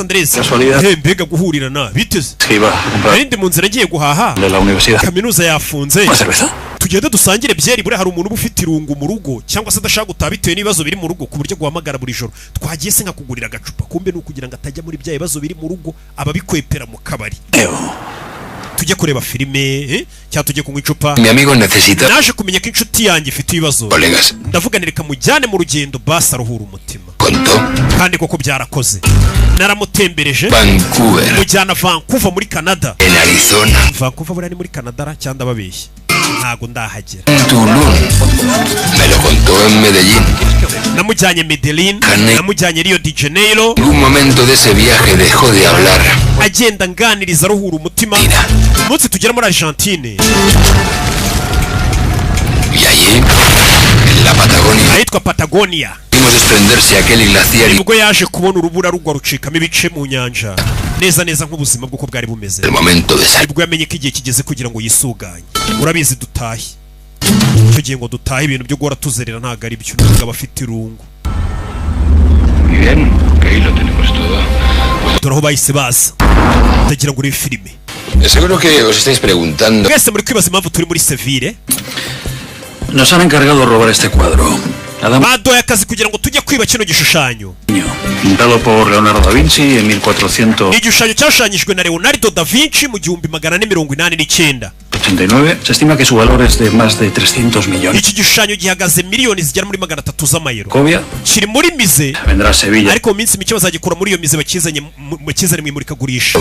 Andrés. Casualidad. Mbega guhurirana biteze. Sí, va a comprar. Narindi mu nzira ngiye guhaha. De la universidad. Kaminuza yafunze. Una cerveza? Tugende dusangire byeri, buri hari umuntu ufite irungu mu rugo cyangwa se adashaka gutaha bitewe n'ibibazo biri mu rugo ku buryo guhamagara buri joro. Twagiye se nkakugurira agacupa, kumbe ni ukugira ngo atajya muri bya bibazo biri mu rugo ababikwepera mu kabari. Tujye kureba filime cyangwa tujye kunywa icupa. Mi amigo necesita. Naje kumenya ko inshuti yanjye ifite ibibazo. Ndavuga nti reka mujyane mu rugendo basa ruhura umutima. Kandi koko byarakoze. Naramutembereje Vancouver. Mujyana Vancouver muri Canada. En Arizona. Vancouver buri muri Canada cyangwa ndababeshye. Ntago ndahagera. Tulum. Me lo contó en Medellín. Namujyanye Medellín, namujyanye Rio de Janeiro. En un momento de ese viaje dejó de hablar. Agenda nganiriza ruhura umutima. Umunsi tugera muri Argentine. Y allí, en la Patagonia. Ahitwa Patagonia. Vimos desprenderse aquel glaciar. Nibwo yaje kubona urubura rugwa rucikamo ibice mu nyanja. Neza neza nk'ubuzima bw'uko bwari bumeze. El momento de salir. Nibwo yamenye ko igihe kigeze kugira ngo yisuganye. Urabizi dutahe. Icyo gihe ngo dutahe ibintu byo guhora tuzerera ntago ari byo. Nubwo abafite irungu. Muy bien, ok, lo tenemos todo. dore aho bahise baza utagira ngo urebe filime. Seguro que os estáis preguntando. Mwese muri kwibaza impamvu turi muri Seville. Nos han encargado de robar este cuadro. Baduhaye akazi kugira ngo tujye kwiba kino gishushanyo. Pintado por Leonardo da Vinci en 1400. Ni igishushanyo cyashushanyijwe na Leonardo da Vinci mu 1489. Se estima que su valor es de más de 300 millones. Iki gishushanyo gihagaze miliyoni zigera muri 300 z'amayero. Cobia Kiri muri mize. vendrá a Sevilla. Ariko mu minsi mike bazagikura muri iyo mize bakizanye mu kizane mu imurikagurisha.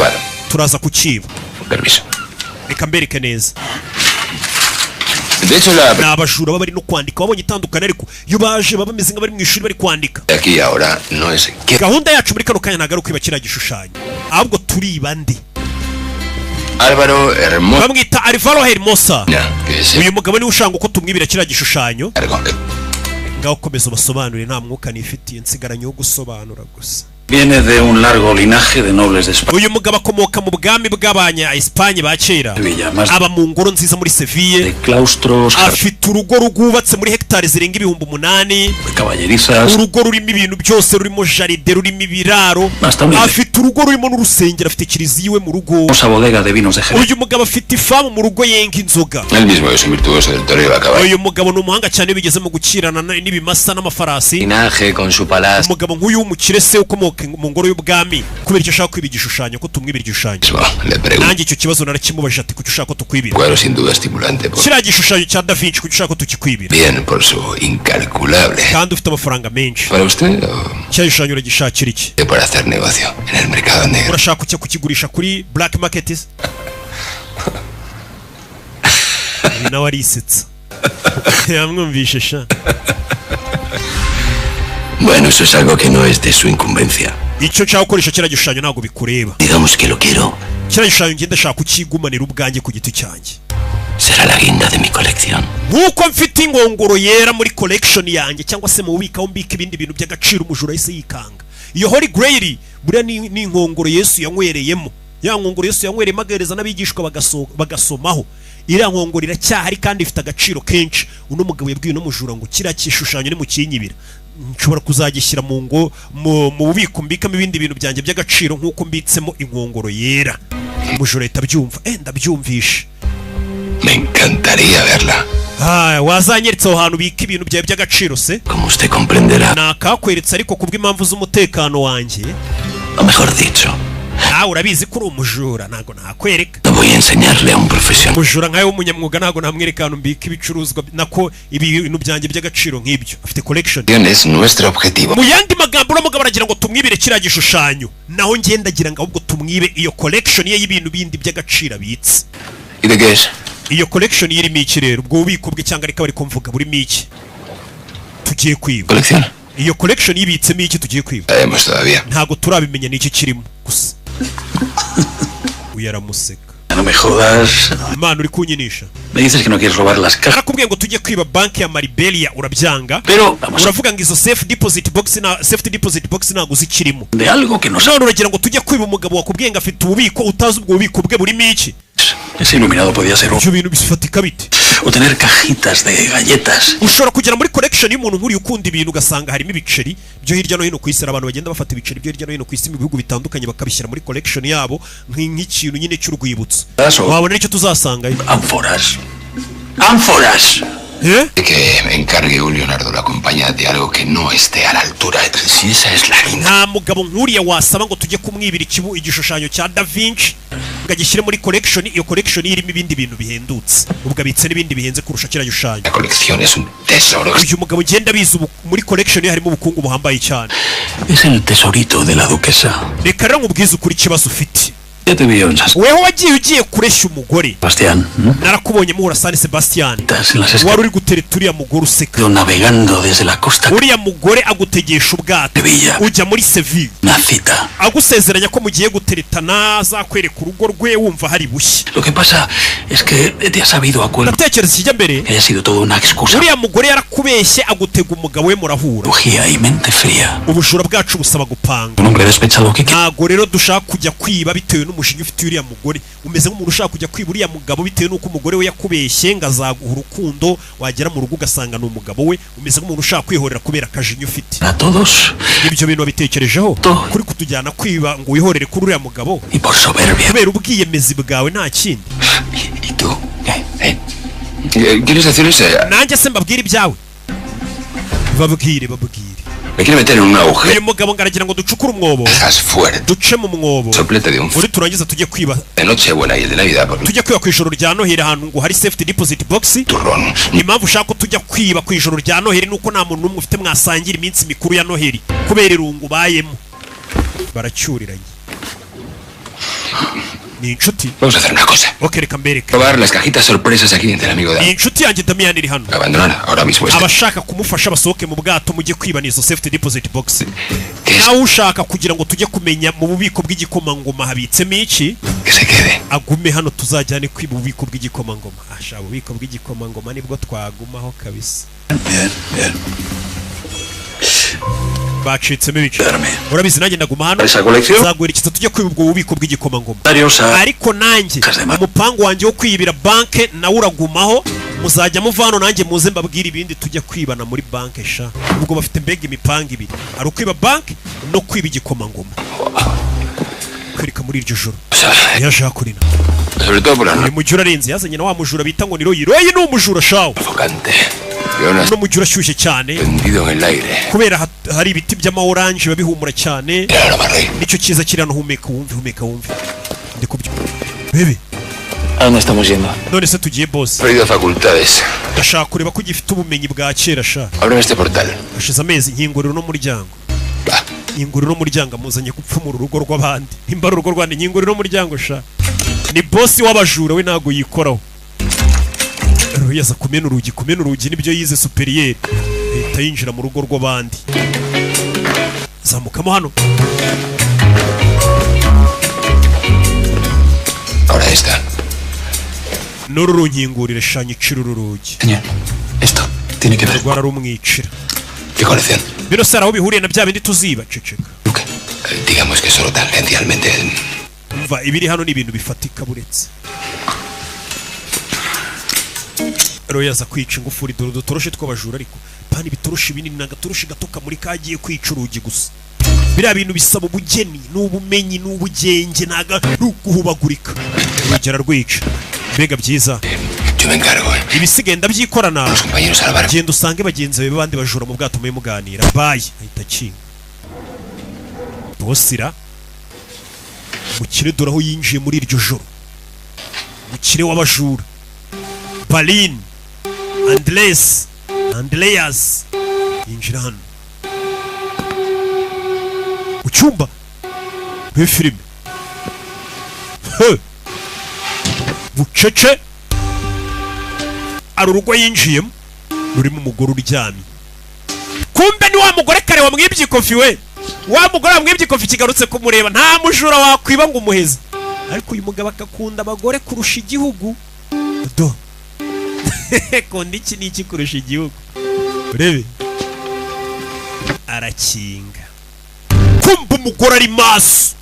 Turaza kukiba. Permiso. Reka mbereke neza. De hecho, la Ni abajura baba bari no kwandika wabonye itandukanye ariko iyo baje baba bameze nk'abari mu ishuri bari kwandika. aquí ahora no es que Gahunda yacu muri kano kanya ntabwo ari ukwiba kiriya gishushanyo ahubwo turiba ndi. Álvaro Hermosa. Bamwita Alvaro Hermosa. Que es Uyu mugabo niwe ushanga uko tumwibira kiriya gishushanyo. el Ngaho komeza ubasobanurire nta mwuka nifitiye nsigaranye wo gusobanura gusa. Viene de un largo linaje de nobles de España. Uyu mugabo akomoka mu bwami bw'abanya Espagne ba kera. Sevilla, más Aba mu ngoro nziza muri Seville. de claustros, Afite urugo rwubatse muri hegitari zirenga 8,000. de caballerizas. Urugo rurimo ibintu byose, rurimo jaride, rurimo ibiraro. Hasta un Afite urugo rurimo n'urusengero, afite kiliziya iwe mu rugo. Hermosa bodega de vinos de Jerez. Uyu mugabo afite ifamu mu rugo yenga inzoga. Él mismo es un virtuoso del toreo a caballo. Uyu mugabo ni umuhanga cyane iyo bigeze mu gukirana n'ibimasa n'amafarasi. Linaje con su palacio. Umugabo nk'uyu w'umukire se ukomoka mu ngoro y'ubwami kubera icyo ashaka kwiba igishushanyo ko tumwibira igishushanyo. Le pregunto. Nanjye icyo kibazo narakimubajije ati kuki ushaka ko tukwibira. Cuadro sin duda estimulante. Kiriya gishushanyo cya Da Vinci kuki ushaka ko tukikwibira. Bien por su incalculable. Kandi ufite amafaranga menshi. ¿Para usted o Kiriya gishushanyo uragishakira iki? para hacer negocio en el mercado negro? Urashaka kujya kukigurisha kuri black market? Uyu nawe arisetsa. Yamwumvishe sha. Bueno, eso es algo que no es de su incumbencia. Icyo nshaka gukoresha kiriya gishushanyo ntabwo bikureba. Digamos que lo quiero. Kiriya gishushanyo ngenda ashaka kukigumanira ubwanjye ku giti cyanjye. Será la guinda de mi colección. Nk'uko mfite ingongoro yera muri collection yanjye cyangwa se mu bubiko aho mbika ibindi bintu by'agaciro umujura yahise yikanga. Iyo Holy Grail buriya ni inkongoro Yesu yanywereyemo. Ya nkongoro Yesu yanywereyemo agahereza n'abigishwa bagasomaho. Iriya nkongoro iracyahari kandi ifite agaciro kenshi. Uno mugabo yabwiye no mujura ngo kiriya gishushanyo ni mu kinyibira. Nshobora kuzagishyira mu bubiko mbikamo ibindi bintu byanjye by'agaciro nk'uko mbitsemo inkongoro yera. Umujura ahita abyumva. Ndabyumvishe. Me encantaría verla. Wazanyeretse aho hantu bika ibintu byawe by'agaciro se? Como usted comprenderá. Nakakweretse ariko kubw'impamvu z'umutekano wanjye. O mejor dicho. Urabizi ko uri umujura ntago nakwereka. No voy a enseñarle a un profesional. Umujura nkawe w'umunyamwuga ntago namwereka ahantu mbika ibicuruzwa nako ibintu byanjye by'agaciro nk'ibyo. Afite collection. Es nuestro objetivo. Mu yandi magambo uramugabo aragira ngo tumwibire kiriya gishushanyo. Naho ngendagira ngo ahubwo tumwibe iyo collection ye y'ibintu bindi by'agaciro abitse. ¿Y de qué es? Iyo collection irimo iki rero? Ubwo bubiko bwe cyangwa reka bari kumvuga burimo iki? Tugiye kwiba. ¿Colección? Iyo collection yibitsemo iki tugiye kwiba? Sabemos todavía. Ntago turabimenya n'iki kirimo gusa. Uyaramuseka. No me jodas. Imana uri kunyinisha. Me dices que no quieres robar las cajas. Narakubwiye ngo tujye kwiba banki ya Maribelia urabyanga. Pero vamos a... Uravuga ngo izo safe deposit box ntago zikirimo. de algo que no sé. None uragira ngo tujye kwiba umugabo wakubwiye ngo afite ububiko utazi ubwo bubiko bwe burimo iki? Ese iluminado podía ser Ibyo bintu bifatika bite? o tener cajitas de galletas. Ushobora kugera muri collection y'umuntu nk'uri ukunda ibintu ugasanga harimo ibiceri byo hirya no hino ku isi. Abantu bagenda bafata ibiceri byo hirya no hino ku isi mu bihugu bitandukanye bakabishyira muri collection yabo nk'ikintu nyine cy'urwibutso. Wabona icyo tuzasanga. Ánforas. ¡Ánforas! Que me encargue un Leonardo la compañía de algo que no esté a la altura. Si esa es la guinda. Nta mugabo nk'uriya wasaba ngo tujye kumwibira igishushanyo cya Da Vinci ngo agishyire muri collection. Iyo collection irimo ibindi bintu bihendutse, ubwo abitse n'ibindi bihenze kurusha kiriya gishushanyo. La colección es un tesoro. Uyu mugabo ngenda biza muri collection harimo ubukungu buhambaye cyane. Es el tesorito de la duquesa. Reka rero nkubwize ukuri ikibazo ufite. Ya te vio en San Weho wagiye ugiye kureshya umugore. Sebastián. Narakubonye muhura San Sebastián. En las Wari uri gutereta uriya mugore useka. navegando desde la costa. Uriya mugore agutegesha ubwato. Sevilla. Ujya muri Seville. Una cita. Agusezeranya ko mugiye guteretana azakwereka urugo rwe wumva hari bushya. Lo que pasa es que te has sabido a cuerno. Ndatekereza kijya mbere. Que haya sido todo una excusa. Uriya mugore yarakubeshye agutega umugabo we murahura. Bujía y mente fría. Ubujura bwacu busaba gupanga. Un hombre despechado que Ntago rero dushaka kujya kwiba bitewe n'umujinya ufite uriya mugore, umeze nk'umuntu ushaka kujya kwiba uriya mugabo bitewe n'uko umugore we yakubeshye ngo azaguha urukundo, wagera mu rugo ugasanga ni umugabo we, umeze nk'umuntu ushaka kwihorera kubera akajinya ufite. A todos. Ibyo bintu wabitekerejeho kuri kutujyana kwiba ngo wihorere kuri uriya mugabo Y por soberbia. kubera ubwiyemezi bwawe nta kindi. ¿Y tú? ¿Quieres decirles? Nanjye se mbabwire ibyawe. Babwire. Me quiere meter en un agujero. Uyu mugabo ngaragira ngo ducukure umwobo, Dejas fuerte. duce mu mwobo, Soplete de un uri turangiza tujye kwiba, de Nochebuena y el de Navidad por tujye kwiba ku ijoro rya Noheli ahantu ngo hari safety deposit box. turrón. Impamvu ushaka ko tujya kwiba ku ijoro rya Noheli nuko nta muntu n'umwe ufite mwasangira iminsi mikuru ya Noheli kubera irungu bayemo. Baracyuriranye. Ni inshuti. Vamos a hacer una cosa. Ok, reka mbereke. Probar las cajitas sorpresas aquí entre el amigo Ni de... inshuti yanjye Damian iri hano. Abandonar ahora mismo este. Abashaka kumufasha basohoke mu bwato mujye kwiba n'izo safety deposit box. Que es- Nawe ushaka kugira ngo tujye kumenya mu bubiko bw'igikomangoma habitsemo iki, que se quede. agume hano tuzajyane kwiba ububiko bw'igikomangoma. Asha ububiko bw'igikomangoma nibwo twagumaho kabisa. Bien. Bacitsemo ibice. Darme. Urabizi nanjye ndaguma hano. Esa colección. Zaguherekeza tujye kwiba ubwo bubiko bw'igikomangoma. Dariosa. Ariko nanjye Kazema. umupangu wanjye wo kwibira banke nawe uragumaho, muzajya muva hano nanjye muze mbabwire ibindi tujya kwibana muri banke sha. Ubwo bafite mbega imipanga ibiri, ari ukwiba banke no kwiba igikomangoma. Kwereka muri iryo joro O sea, yaje hakurina sobre todo por la uyu noche mujura arenze yazanye na wa mujura bita ngo ni Royi. Royi ni umujura shawo, provocante. Veo unas no mujura ashyushye cyane tendido en el aire. kubera hari ibiti by'amaoranje biba bihumura cyane. Mira la barré. Nicyo cyiza kiri hano, humeka wumve ndi kubyo bebe. ¿A dónde estamos yendo? None se tugiye boss, Perdido facultades. ndashaka kureba ko gifite ubumenyi bwa kera sha. Ábreme este portal. Hashize amezi nkinguriro n'umuryango, Va. nkinguriro n'umuryango amuzanye gupfumura urugo rw'abandi. Nimba ari urugo rwandi nkinguriro n'umuryango sha. Ni boss w'abajura we ntago yikoraho. Yaza kumena urugi nibyo yize superieur. Leta yinjira mu rugo rw'abandi. Zamukamo hano. Ahora esta. N'uru runkingurire sha nyicira uru rugi. Señor, esto tiene que ver Rwara rumwicira. ¿Qué colección? Bino sara aho bihuriye na bya bindi tuziba ceceka. Luke. Digamos que solo tangencialmente. Umva ibiri hano ni ibintu bifatika buretse. Yaza kwica ingufuri dore dutoroshe tw'abajura, ariko pani bitoroshi binini n'agatoroshi gato kamuri kagiye kwica urugi gusa. Biriya bintu bisaba ubugeni n'ubumenyi n'ubugenge naga ruguhubagurika. Rugera rwica. Mbega byiza. Yo me encargo. Ibisigaye ndabyikorana. Los compañeros a la barca. Genda usange bagenzi bawe bandi bajura mu bwato muye muganira. Bye. Ahita kinga. Bosira. Mukire dore aho yinjiye muri iryo joro. Mukire w'abajura. Balin. Andreas yinjira hano mu cyumba filime bucece. ari urugo yinjiyemo rurimo umugore uryamye. Kumbe ni wa mugore kare wamwibye ikofi we, wa mugore wamwibye ikofi kigarutse kumureba. Nta mujura wakwiba ngo umuheze, ariko uyu mugabo akakunda abagore kurusha igihugu do. Kondi iki ni iki kurusha igihugu? Urebe arakinga, kumva umugore ari maso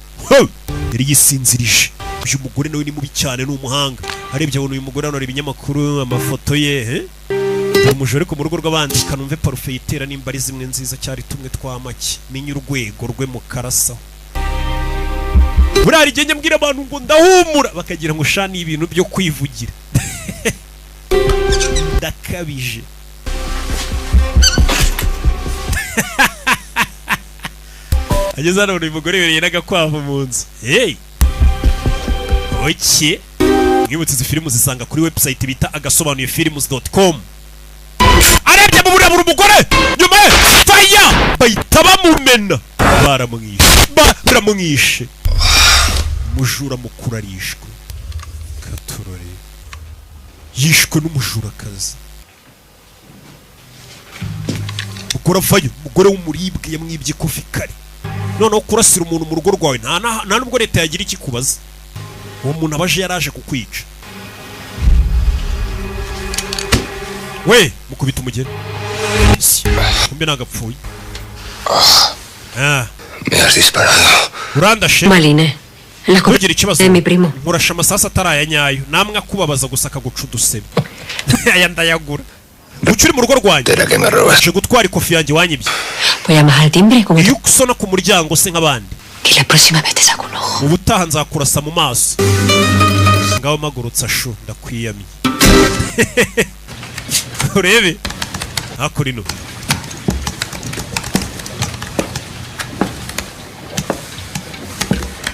yari yisinzirije. Uyu mugore nawe ni mubi cyane, ni umuhanga. Arebye abona uyu mugore hano areba ibinyamakuru, amafoto ye umujore ku rugo rw'abandi. Kanumve parufe yitera nimba ari zimwe nziza cyari tumwe twamake. Menya urwego rwe mu karasaho. Burari igenge mbwira abantu ngo ndahumura bakagira ngo shani ibintu byo kwivugira. Ndakabije. Ageze hano uyu mugore yoreye n'agakwavu mu nzu. Hey! Oke. Mwibutse izi filmu zisanga kuri website bita agasobanuyefilms.com. Arebye mu burabura umugore nyuma fire bahita bamumena. Baramwishe. Mujura mukuru arishwe. Katurore. Yishwe n'umujurakazi. Mugore avayo, mugore w'umuribwe yamwibye ikofi kare. Noneho kurasira umuntu mu rugo rwawe nta nubwo leta yagira ikikubaza. Uwo muntu abaje yaraje kukwica. We mukubita umugeni. Kumbe nagapfuye. Me has disparado. Urandashe. Maline, La ntugire ikibazo de mi primo. nkurasha amasasu atari aya nyayo namwe akubabaza gusa akaguca udusebe aya ndayagura ukiri mu rugo rwanjye ¿Será que me robas? aje gutwara ikofi yanjye wanyibye Voy a llamar al timbre como iyo usona ku muryango se nk'abandi que la próxima vez te saco un ojo. ubutaha nzakurasa mu maso ngaho magurutsa shu ndakwiyamye urebe hakurino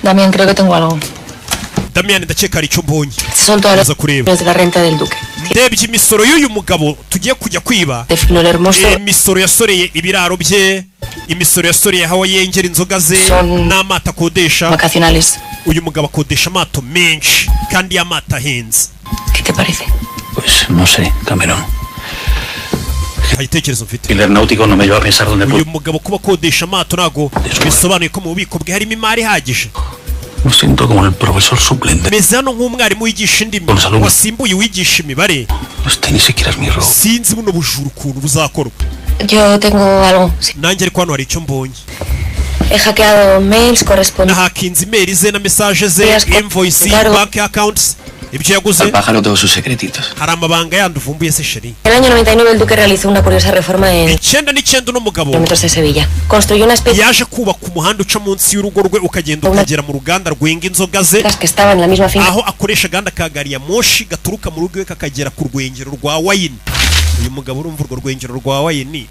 Damián, creo que tengo algo. Damian ndakeka ari icyo mbonye Estos son todas Vamos a kureba. las de la renta del duque. ndebye imisoro y'uyu mugabo tugiye kujya kwiba De Flor Hermoso. imisoro yasoreye ibiraro bye imisoro yasoreye aho yengera inzoga ze Son- n'amato akodesha Vacacionales. uyu mugabo akodesha amato menshi kandi y'amato ahenze ¿Qué te parece? Pues no sé, Cameron. nta gitekerezo mfite El aeronáutico no me lleva a pensar dónde uyu puedo. mugabo kuba akodesha amato ntabwo bisobanuye ko mu bubiko bwe harimo imari ihagije Me siento como el profesor suplente. meze hano nk'umwarimu wigisha indimi Con salud. wasimbuye uwigisha imibare Este ni siquiera es mi rol. sinzi buno bujura ukuntu buzakorwa Yo tengo algo. Sí. nanjye ariko hano hari icyo mbonye He hackeado mails, correspondencias. nahakinze imeri ze na mesaje ze Yes, invoice claro. bank accounts ibyo yaguze Al pájaro todos sus secretitos. hari amabanga yandi uvumbuye se sheri En el año 99 el duque realizó una curiosa reforma en icyenda n'icyenda uno mugabo kilómetros de Sevilla. Construyó una especie yaje kubaka umuhanda uca munsi y'urugo rwe ukagenda ukagera mu ruganda rwenga inzoga ze de que estaban en la misma finca. aho akoresha aganda ka gari ya moshi gaturuka mu rugo iwe kakagera ku rwengero rwa wayini uyu mugabo urumva urwo rwengero rwa wayini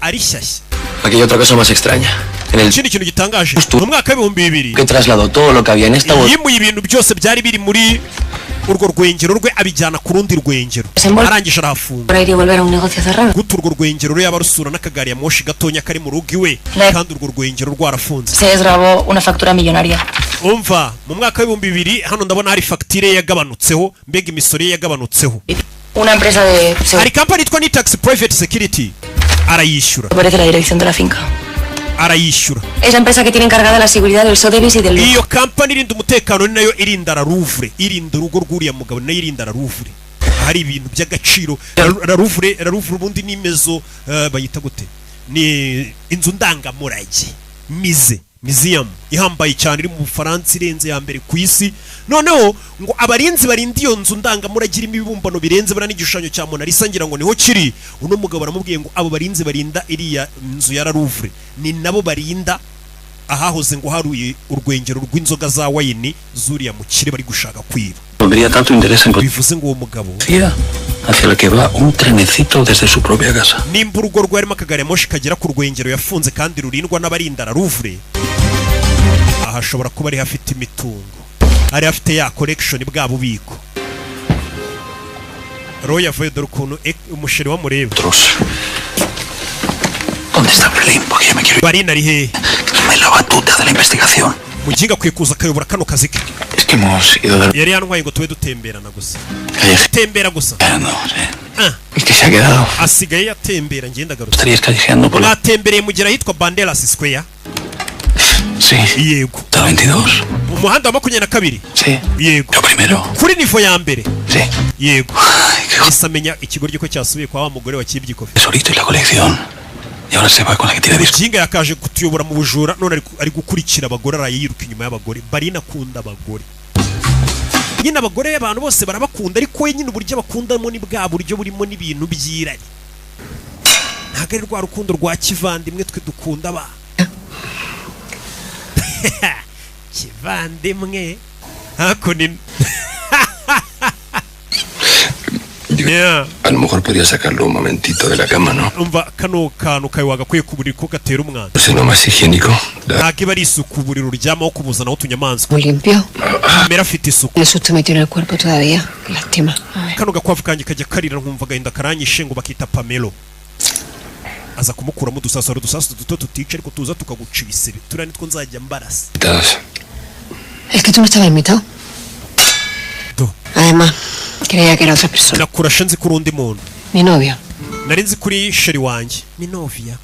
ari shyashya Aquí hay otra cosa más extraña. En el ikindi kintu gitangaje mu mwaka w'ibihumbi bibiri que trasladó todo lo que había en esta bodega yimuye ibintu byose byari biri muri urwo rwengero rwe abijyana ku rundi rwengero arangije arahafunga Para ir y volver a un negocio cerrado. guta urwo rwengero rero yaba rusura n'akagari ya moshi gatonya kari mu rugo iwe Ne- kandi urwo rwengero rwarafunze Se desgrabó una factura millonaria. umva mu mwaka w'ibihumbi bibiri hano ndabona hari fagitire ye yagabanutseho mbega imisoro ye yagabanutseho Una empresa de hari seguridad kampani yitwa nitax private security arayishyura aparece la dirección de la finca. arayishyura Esa empresa que tiene encargada la seguridad del Sotheby's y del lujo. iyo kampani irinda umutekano ni nayo irinda la Louvre irinda urugo rw'uriya mugabo ni nayo irinda la Louvre hari ibintu by'agaciro la Louvre ubundi ni mezo bayita gute ni inzu ndangamurage museum ihambaye cyane iri mu Bufaransa irenze ya mbere ku isi noneho ngo abarinzi barinda iyo nzu ndangamurage irimo ibibumbano birenze bara n'igishushanyo cya Mona Lisa ngira ngo niho kiri uno mugabo aramubwiye ngo abo barinzi barinda iriya nzu ya la Louvre ni nabo barinda ahahoze ngo haruye urwengero rw'inzoga za wayini zuriya mu kire bari gushaka kwiba Pondría tanto interés en bivuze ngo uwo mugabo conocida hacia el que va un trenecito desde su propia casa. nimba urugo rwarimo akagari ya moshi kagera ku rwengero yafunze kandi rurindwa n'abarinda la Louvre aha ashobora kuba ari hafite imitungo ari hafite ya collection bwa bubiko Roya yavuye dore ukuntu umusheri wamureba Otros. ¿Dónde está Berlín? Porque ya me quiero ir. Barina ari hehe Me la batuta de la investigación. muginga akwiye kuza akayobora kano kazi ke Es que hemos ido de... yari yantwaye ngo tube dutemberana gusa Callejeando, tembera gusa ¿eh? Ah, Es que se ha quedado. asigaye yatembera ngenda garutse Estarías callejeando por la... mwatembereye mugera ahitwa Banderas Square Sí. yego ¿Hasta la 22? mu muhanda wa 22 Sí. yego Yo primero. kuri nivo ya mbere Sí. yego Ay, qué ese amenya ikigoryi ko cyasubiye kwa wa mugore wakibye ikofi tesorito y la colección. Y ahora se va con la que tiene disco. jinga yakaje kutuyobora mu bujura none ari gukurikira abagore arayiruka inyuma y'abagore Barina akunda abagore nyine abagore abantu bose barabakunda ariko we nyine uburyo bakundamo ni bwa buryo burimo n'ibintu byiranye ntabwo ari rwa rukundo rwa kivandimwe twe dukunda ba kivandimwe hako ni yeah. A lo mejor podría sacarlo un momentito de la cama, ¿no? umva kano kantu kawe wagakwiye ku buriri ko gatera umwanda No sé, no más higiénico. ntabwo iba ari isuku uburiri uryamaho kubuzanaho utunyamaswa Muy limpio. kamera afite isuku El susto metió en el cuerpo todavía. Qué lástima. A ver. kano gakwavu kanjye kajya karira nkumva agahinda karanyishe ngo bakita Pamelo aza kumukuramo udusasaro dusasu duto tutica ariko tuza tukaguca ibisebe turiya nitwo nzajya mbarasa Estás- Es que tú no estabas invitado. Do. Además, creía que era otra persona. nakurashe nzi kuri undi muntu Mi novio. nari nzi kuri sheri wanjye Minovia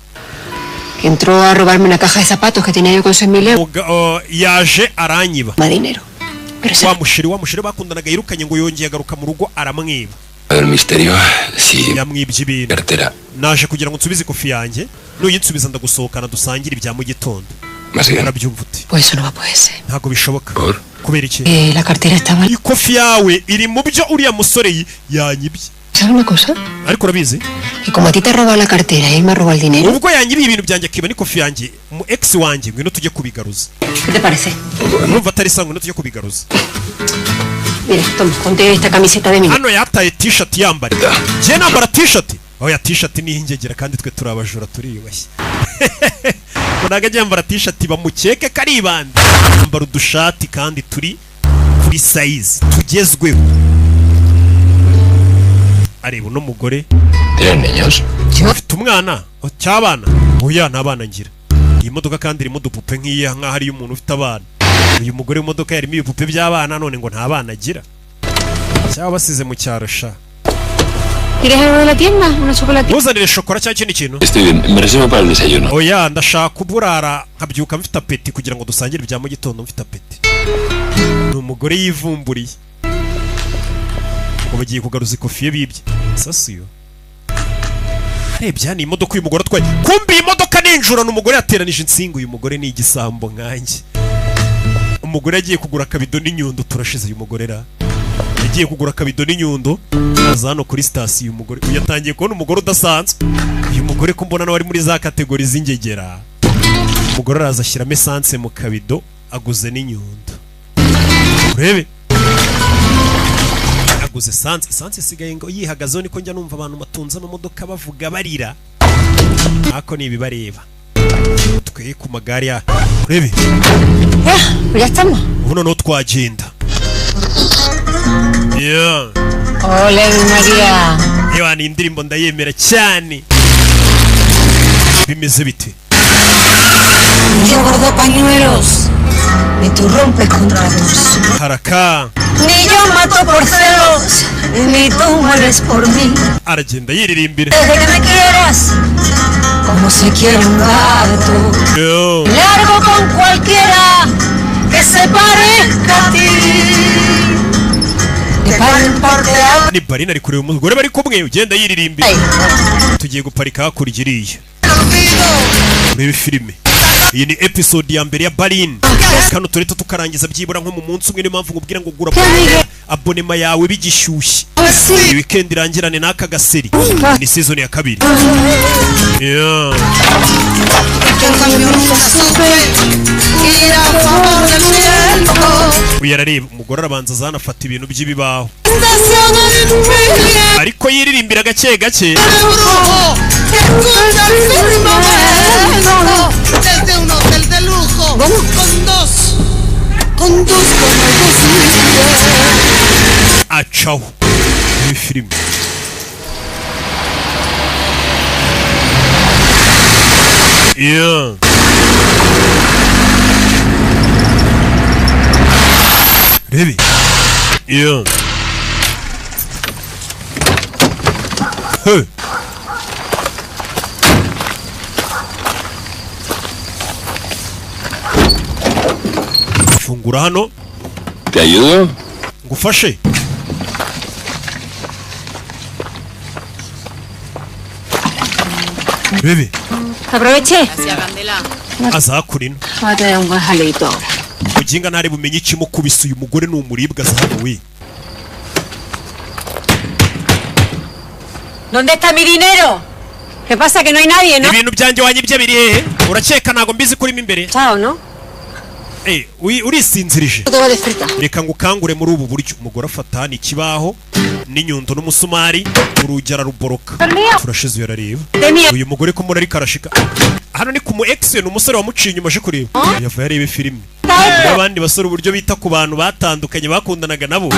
Que entró a robarme una caja de zapatos que tenía yo con 6.000 euros. yaje aranyiba Más dinero. Pero wa ese musheri bakundanaga yirukanye ngo yongeye agaruka mu rugo aramwiba El misterio, si... yamwibye ibintu Cartera. naje kugira ngo nsubize ikofi yanjye nuyinsubiza ndagusohokana dusangire ibya mu gitondo Masigan. urabyumva ute? Pues eso no va a poder ser. Ntabwo bishoboka. ¿Por? Kubera iki? La cartera estaba... ikofi yawe iri mu byo uriya musore yanyibye. ¿Sabes una cosa? Ariko urabizi? Que como a ti te roba la cartera y él me roba el dinero... ubwo yanyibiye ibintu byanjye akiba n'ikofi yanjye, mu ex wanjye ngwino tujye kubigaruza. ¿Qué te parece? Urumva atari sangwe ngwino tujye kubigaruza. Mira, toma, ponte esta camiseta de mi... Hano yataye t-shirt yambara. Je nambara t-shirt. Oya t-shirt ni ingegera kandi twe turabajura turiyubashye. Kunaga yambara t-shirt bamukeke karibanda. Yambara udushati kandi turi kuri size tugezweho. Areba no mugore. ¿Tienen niños? Ufite umwana cy'abana? Oya nta bana ngira. Iyi modoka kandi irimo udupupe nk'iya nkaho ari umuntu ufite abana. Uyu mugore w'imodoka yarimo ibipupe by'abana none ngo nta bana agira. Cyaba basize mu cyaro sha. ¿Quieres algo de la tienda? ¿Una chocolatina? Muzanire shokora cyangwa ikindi kintu? Estoy bien, me reservo para el desayuno. Oya ndashaka uburara nkabyuka mfite apeti kugira ngo dusangire ibya mu gitondo mfite apeti. Ni umugore yivumburiye. Ngo bagiye kugaruza ikofi ye bibye. Sasiyo. Arebye ni imodoka uyu mugore atwaye. Kumbi imodoka ninjura n'umugore yateranije insinga, uyu mugore ni igisambo nkanjye. Umugore yagiye kugura kabido n'inyundo turashize uyu mugore ra. Yagiye kugura kabido n'inyundo aza hano kuri station uyu mugore. Uyu yatangiye kubona umugore udasanzwe. Uyu mugore ko mbona nawe ari muri za kategori z'ingegera. Umugore araza ashyiramo essence mu kabido aguze n'inyundo. Urebe. Aguze essence isigaye ngo yihagazeho niko njya numva abantu batunze amamodoka bavuga barira. Ako ni ibibareba. Twe ku magare ya. Urebe. Ya estamos. Ubu noneho twagenda. Yeah. Ole María. Yewe ni indirimbo ndayemera cyane. Bimeze bite? Yo guardo pañuelos, ni tú rompes contratos. Haraka. Ni yo mato por celos, ni tú mueres por mí. Aragenda yiririmbira. Desde que me quieras, como se quiere un gato. Yo. Largo con cualquiera que se parezca a ti. De par en parte a... Ni Barina ari kureba umugore bari kumwe ugenda yiririmbira. Tugiye guparika hakurya iriya. Urebe filime. Iyi ni episode ya mbere ya Barin. Kano tureta tukarangiza byibura nko mu munsi umwe, niyo mpamvu ngubwira ngo gura abonema yawe bigishyushye. Iyi weekend irangirane n'aka gaseri. Ni season ya 2. Yeah. Uyarareba umugore arabanza azana afata ibintu by'ibibaho. Ariko yiririmbira gake gake. Desde un hotel de lujo con dos Acaho. Iyi filime. Yeah. Rebe. Yeah. Hey. Fungura hano. ¿Te ayudo? Ngufashe. Rebe. Aproveche. Azakurina. Voy a tener un buen jaleito ahora. Kuginga ntare bumenye ikimukubise uyu mugore ni umuribwa zahabu we. ¿Dónde está mi dinero? ¿Qué pasa? Que no hay nadie, ¿no? Ibintu byanjye wanyibye biri hehe? Urakeka ntago mbizi kurimo imbere. Chao, ¿no? Urisinzirije. No te voy a despertar. Reka ngukangure muri ubu buryo. Umugore afata ni ikibaho n'inyundo n'umusumari, urugi araruboroka. Turashize yarareba. Uyu mugore ko muri ari karashika. Hano ni ku mu ex ni umusore wamuciye inyuma aje kureba. Yavuye areba filime. Abandi basore uburyo bita ku bantu batandukanye bakundanaga nabo.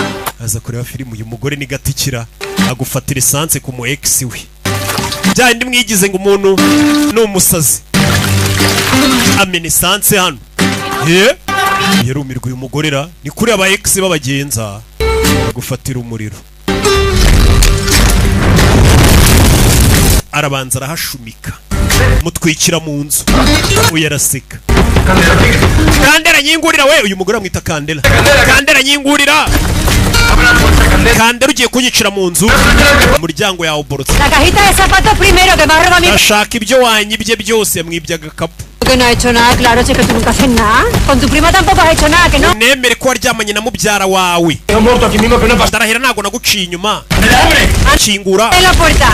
Aza kureba filime, uyu mugore ni gatikira agufatira essence ku mu ex we. Byandi mwigize ngo umuntu ni umusazi. Amene essence hano. Yarumirwa uyu mugore ra ni kuri aba ex babagenza gufatira umuriro. Arabanza arahashumika mutwikira mu nzu. Uyaraseka. Kandera nyingurira we, uyu mugore amwita Kandera. Kandera nyingurira. Kandera ugiye kunyicira mu nzu. Umuryango yawe uborotse. La cajita de zapatos primero que me ha robado mi... Ashaka ibyo wanyibye byose yamwibye agakapu. Que no ha hecho nada, claro, si es que tú nunca haces nada. Con tu prima tampoco has hecho nada, que no. Nemere ko waryamanye na mubyara wawe. Ndarahira ntago naguciye inyuma. Kingura. En la puerta.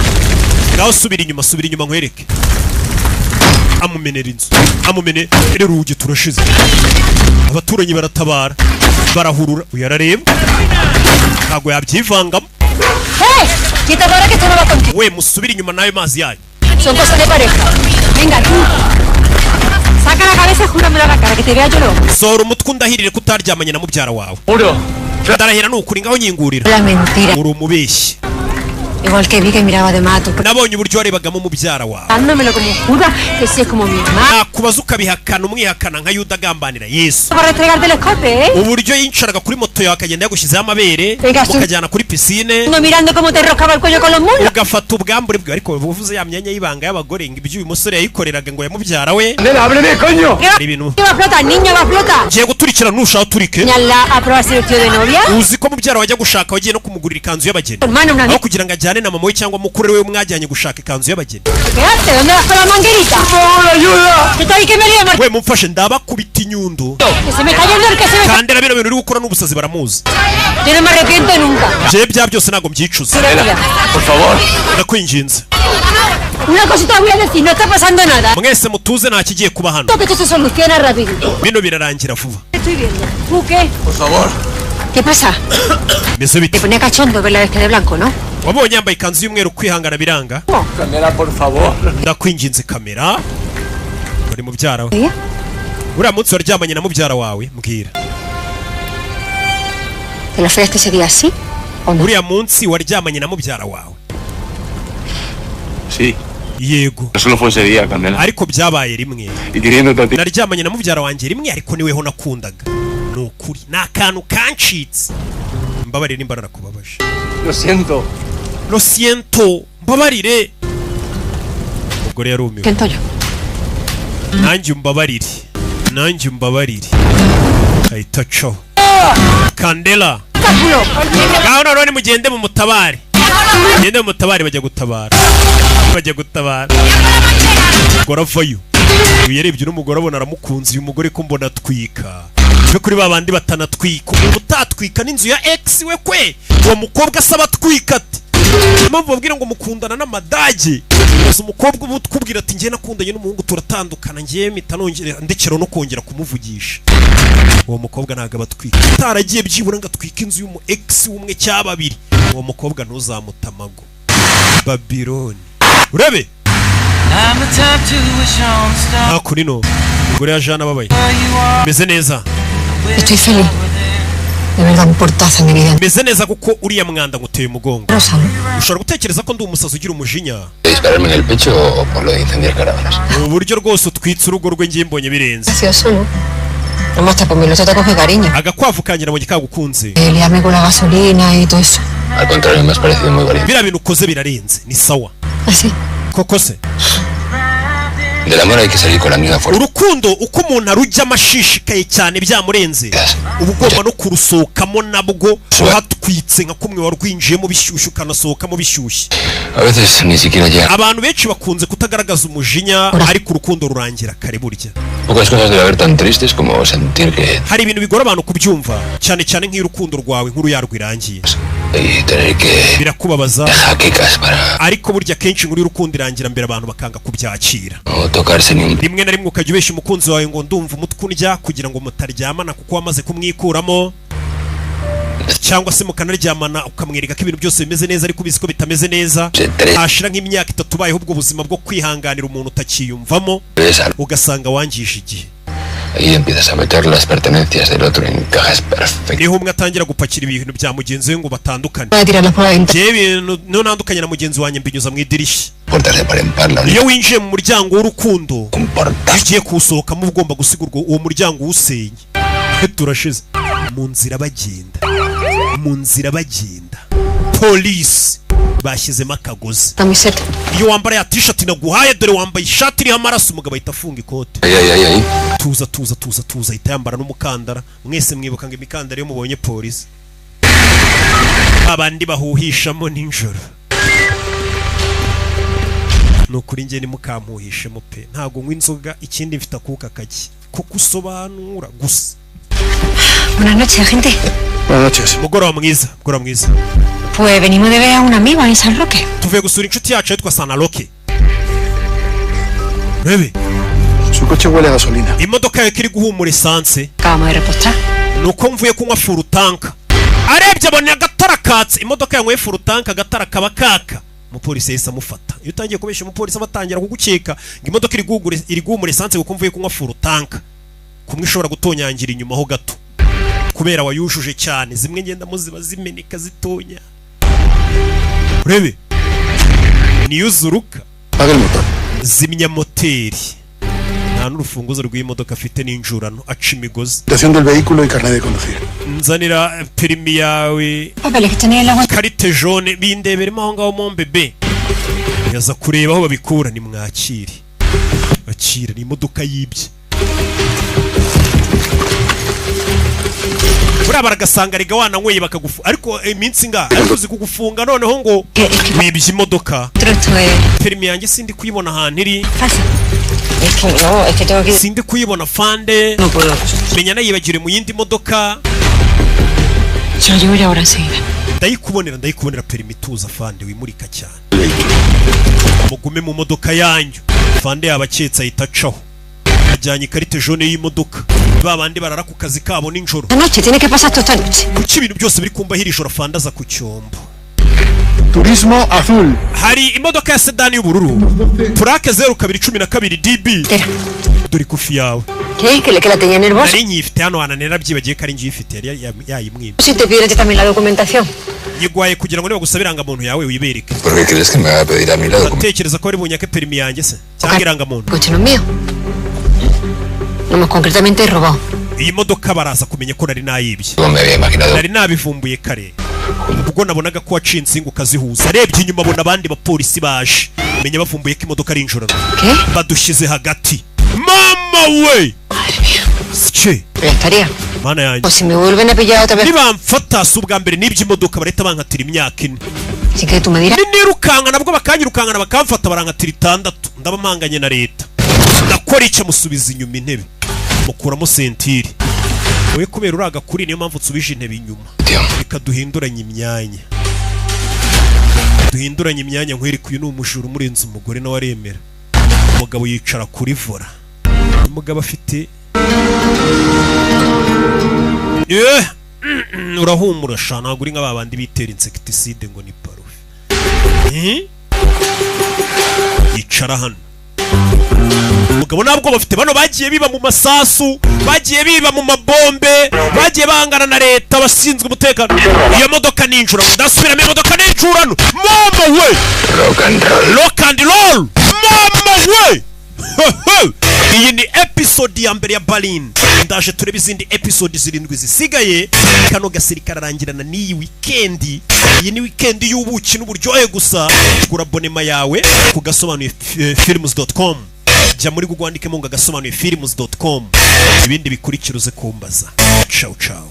Ngaho subira inyuma nkwereke. Amumenera inzu. Amumenera urugi turashize. Abaturanyi baratabara. Barahurura. Uyarareba. Ntago yabyivangamo. ¡Eh! Quítate ahora que esto no va contigo. We musubira inyuma nayo mazi yayo. Son cosas de pareja. Venga, tú. Saca la cabeza y júramelo a la cara, que te vea yo luego. Sohora umutwe undahirire kutaryamanye na mubyara wawe. Ndarahira nukuri ngaho nyingurira. La mentira. Uri umubeshyi. Igual que vi que miraba de mato. Nabonye uburyo warebagamo mubyara wawe. Dándomelo como jura que sí es como mi hermano. Nakubaza ukabihakana umwihakana nka Yuda agambanira Yesu. Para entregarte el escote, ¿eh? Uburyo yincaraga kuri moto yawe akagenda yagushyizeho amabere ukajyana kuri pisine No mirando cómo te roscaba el cuello con los muslos. ugafata ubwambure bwe ariko buvuze ya myanya y'ibanga y'abagore ngo ibyo uyu musore yayikoreraga ngo yamubyara we ibintu Va a flotar, niño, va a flotar. ngiye guturikira nushaho turike Señala a probar si el tío de novia. uzi ko mubyara wajya gushaka wagiye no kumugurira ikanzu y'abageni Hermano, una aho kugira ngo ajyane na mama we cyangwa mukuru we mwajyanye gushaka ikanzu y'abageni. Quédate, ¿dónde vas con la manguerita? ¡Ayuda! Que estoy que me lío, we mumfashe ndabakubita inyundo que se me está yendo el que se me... kandi bino bintu uri gukora n'ubusazi baramuzi. Yo no me arrepiento nunca. je bya byose ntago mbyicuza. Mira. Por favor. ndakwinginze Una cosita voy a decir, no está pasando nada. mwese mutuze nta kigiye kuba hano. Esto que esto se soluciona rápido. bino birarangira vuba. Estoy viendo. ¿Tú qué? Por favor. ¿Qué pasa? mbese Te bite ponía cachondo ver la vez que de blanco, ¿no? wabonye yambaye ikanzu y'umweru kwihangana biranga. Camila, por favor. ndakwinginze kamera uri mubyara we. ¿Sí? uriya munsi waryamanye na mubyara wawe mbwira. ¿Te lo follaste ese día así o no? uriya munsi waryamanye na mubyara wawe. Sí. yego No solo fue ese día, Candela. ariko byabaye rimwe. Y queriéndote a ti. naryamanye na mubyara wanjye rimwe ariko niweho nakundaga. ni ukuri ni akantu kancitse. mbabarire nimba narakubabaje. Lo siento. lo siento mbabarire. umugore yarumiwe. Siento yo. nanjye umbabarire ahita acaho. Candela ngaho noneho nimugende mu mutabare. mugende mu mutabare bajya gutabara umugore avayo. uyu yarebye n'umugore abona aramukunze. uyu mugore ko mbona atwika we kuri babandi batanatwika. umuntu utatwika n'inzu ya ex we kwe uwo mukobwa asaba atwika ati impamvu babwira ngo mukundana n'amadage. gusa umukobwa ubu tukubwira ati njye nakundanye n'umuhungu turatandukana njye mpita nongera ndekera no kongera kumuvugisha. uwo mukobwa ntago abatwika utaragiye byibura ngo atwike inzu y'umu ex umwe cya babiri. uwo mukobwa ntuzamutamago Babiloni urebe kuri no umugore ya Jana babaye meze neza. Estoy feliz. De verdad, un portazo en mi vida. meze neza kuko uriya mwanda nguteye umugongo. Rosa, ¿no? ushobora gutekereza ko ndi umusazi ugira umujinya. ¿Dispararme en el pecho o por lo de incendiar caravanas? uburyo rwose utwitse urugo rwe ngiye mbonye birenze. Gracioso, ¿no? Nomás te por mi lote te coge cariño. agakwavu kanjye nabonye kagukunze. Liarme con la gasolina y todo eso. Al contrario, me has parecido muy valiente. biriya bintu ukoze birarenze ni sawa Así. koko se. Del amor hay que salir con la misma fuerza. urukundo uko umuntu arujyamo ashishikaye cyane byamurenze uba ugomba no kurusohokamo nabwo uhatwitse nka kumwe warwinjiyemo bishyushye ukanasohokamo bishyushye. A veces ni siquiera llega. abantu benshi bakunze kutagaragaza umujinya ariko urukundo rurangira kare burya. Pocas cosas debe haber tan tristes como sentir que... hari ibintu bigora abantu kubyumva cyane cyane nk'iyo urukundo rwawe nkuru yarwo irangiye. y tener que... birakubabaza jaquecas para... ariko burya kenshi nkuru y'urukundo irangira mbere abantu bakanga kubyakira. no tocarse ni un... rimwe na rimwe ukajya ubeshya umukunzi wawe ngo ndumva umutwe undya kugira ngo mutaryamana kuko wamaze kumwikuramo, cyangwa se mukanaryamana ukamwereka ko ibintu byose bimeze neza ariko ubizi ko bitameze neza. hashira nk'imyaka 3 ubayeho ubwo buzima bwo kwihanganira umuntu utakiyumvamo ugasanga wangije igihe. Ahí empiezas a meter las pertenencias del otro en cajas perfectas. niho umwe atangira gupakira ibintu bya mugenzi we ngo batandukane. Voy a tirarlos por la ventana. ibintu no ntandukanye na mugenzi wanjye mbinyuza mu idirishya. Puertas de par en par, la iyo winjiye mu muryango w'urukundo comportas. ugiye kuwusohokamo ugomba gusigurwa uwo muryango uwusenye. turashize mu nzira bagenda polisi bashyizemo akagozi. Camiseta. iyo wambara ya t-shirt naguhaye dore wambaye ishati iriho amaraso umugabo ahita afunga ikote. Ahí. tuza ahita yambara n'umukandara. mwese mwibuka ngo imikandara iyo mubonye polisi abandi bahuhishamo ninjoro. nukuri nge nimukampuhishemo pe ntago nywa inzoga ikindi mfite akuka kaki ko kusobanura gusa. Buenas noches, agente. Buenas noches. Mugoroba mwiza. Pues venimos de ver a un amigo en San Roque. Tuvuye gusura inshuti yacu yitwa San Roque. Rebe, Su coche huele a gasolina. imodoka yawe kiri guhumura esanse. Acabamos de repostar. Nuko mvuye kunywa furu tanka. Arebye abona agatara katse, imodoka yanyweye furu tanka agatara kaba kaka. Umupolisi yahise amufata. Iyo utangiye kubesha umupolisi abatangira kugukeka ngo imodoka iri guhumura esanse kuko mvuye kunywa furu tanka. Kumwe ishobora gutonyangira inyuma ho gato. Kubera wayujuje cyane, zimwe ngenda muziba zimeneka zitonya. Rebe, niyuzuruka. Apaga el motor. Zimya moteri. Nta n'urufunguzo rw'imodoka afite n'injurano aca imigozi. Estación del vehículo y carnet de conducir. Nzanira perimi yawe. Papeles que tenía en la guanta. Karite jaune bindeberemo aho ngaho mon bebe. Yaza kureba aho babikura ni mwakiri. Akira ni imodoka yibye. Buriya baragasanga riga wananyweye bakagufu ariko iminsi nga ariko uzi kugufunga noneho ngo wibye imodoka. Perimi yanjye sindi kuyibona ahantu iri. Es que no, es que tengo que... Sindi kuyibona fande. No puedo. Menya nayibagire mu yindi modoka. Yo llevo ya ahora enseguida. Ndayikubonera perimi tuza fande wimurika cyane. Mugume mu modoka yanyu. Fande yabaketsa itacaho. Ajyanye ikarite jaune y'imodoka. Babandi barara ku kazi kabo ninjoro. Esta noche tiene que pasar toda esta noche. Kuki ibintu byose biri kumba hirijoro fande aza ku cyombo. Turismo azul. Hari imodoka ya sedan y'ubururu. Plaque 0212 DB. Dore kufi yawe. ¿Qué? ¿Que la tenía en el bolso? Nari nyifite hano hananera byibagiye kari njifite yari yayimwimye. Si te piden también la documentación. Yigwaye kugira ngo nibagusabira irangamuntu yawe wibereke. ¿Por qué crees que me va a pedir a mí la documentación? Tekereza ko ari bunyake perimi yanjye se cyangwa irangamuntu. Coche no es mío. No, más concretamente robado. Iyi modoka baraza kumenya ko nari nayibye. No me había imaginado. Nari nabivumbuye kare. Ubwo nabonaga ko waciye insinga kazihuza. Arebye inyuma abona abandi bapolisi baje. Menya bavumbuye ko imodoka ari injoro. ¿Qué? Badushyize hagati. Mama we! Madre mía. Che. Pero estaría. Mana yanjye. Pues si me vuelven a pillar otra vez. Nibamfata si ubwa mbere n'ibyo imodoka bareta bankatira imyaka ine. Así que tú me dirás. Nirukanga nabwo bakanyirukangana bakamfata barankatira 6. Ndabamanganye na leta. Nakora icyo musubiza inyuma intebe. Mukuramo sentiri. Wowe kubera uraga kuri niyo mpamvu tsubije intebe inyuma. Bikaduhinduranya imyanya. Duhinduranya imyanya nkwereka uyu ni umujura umurenze umugore nawe aremera. Umugabo yicara kuri vora. Umugabo afite urahumura sha ntabwo uri nk'ababandi bitera insecticide ngo ni parufe. Yicara hano. Umugabo nabwo bafite bano bagiye biba mu masasu, bagiye biba mu mabombe, bagiye bangana na leta bashinzwe umutekano. Iyo modoka ninjura ndasubiramo imodoka ninjurano. Mama we! Rock and roll. Mama we! Iyi ni episode ya mbere ya Berlin. Ndaje turebe izindi episode 7 zisigaye. Kano gasirikara arangirana n'iyi weekend. Iyi ni weekend y'ubuki n'uburyohe gusa. Gura abonema yawe ku gasobanuye films.com. Jya muri gugwandikemo ngo gasobanuye films.com. Ibindi bikurikira uze kumbaza. Ciao ciao.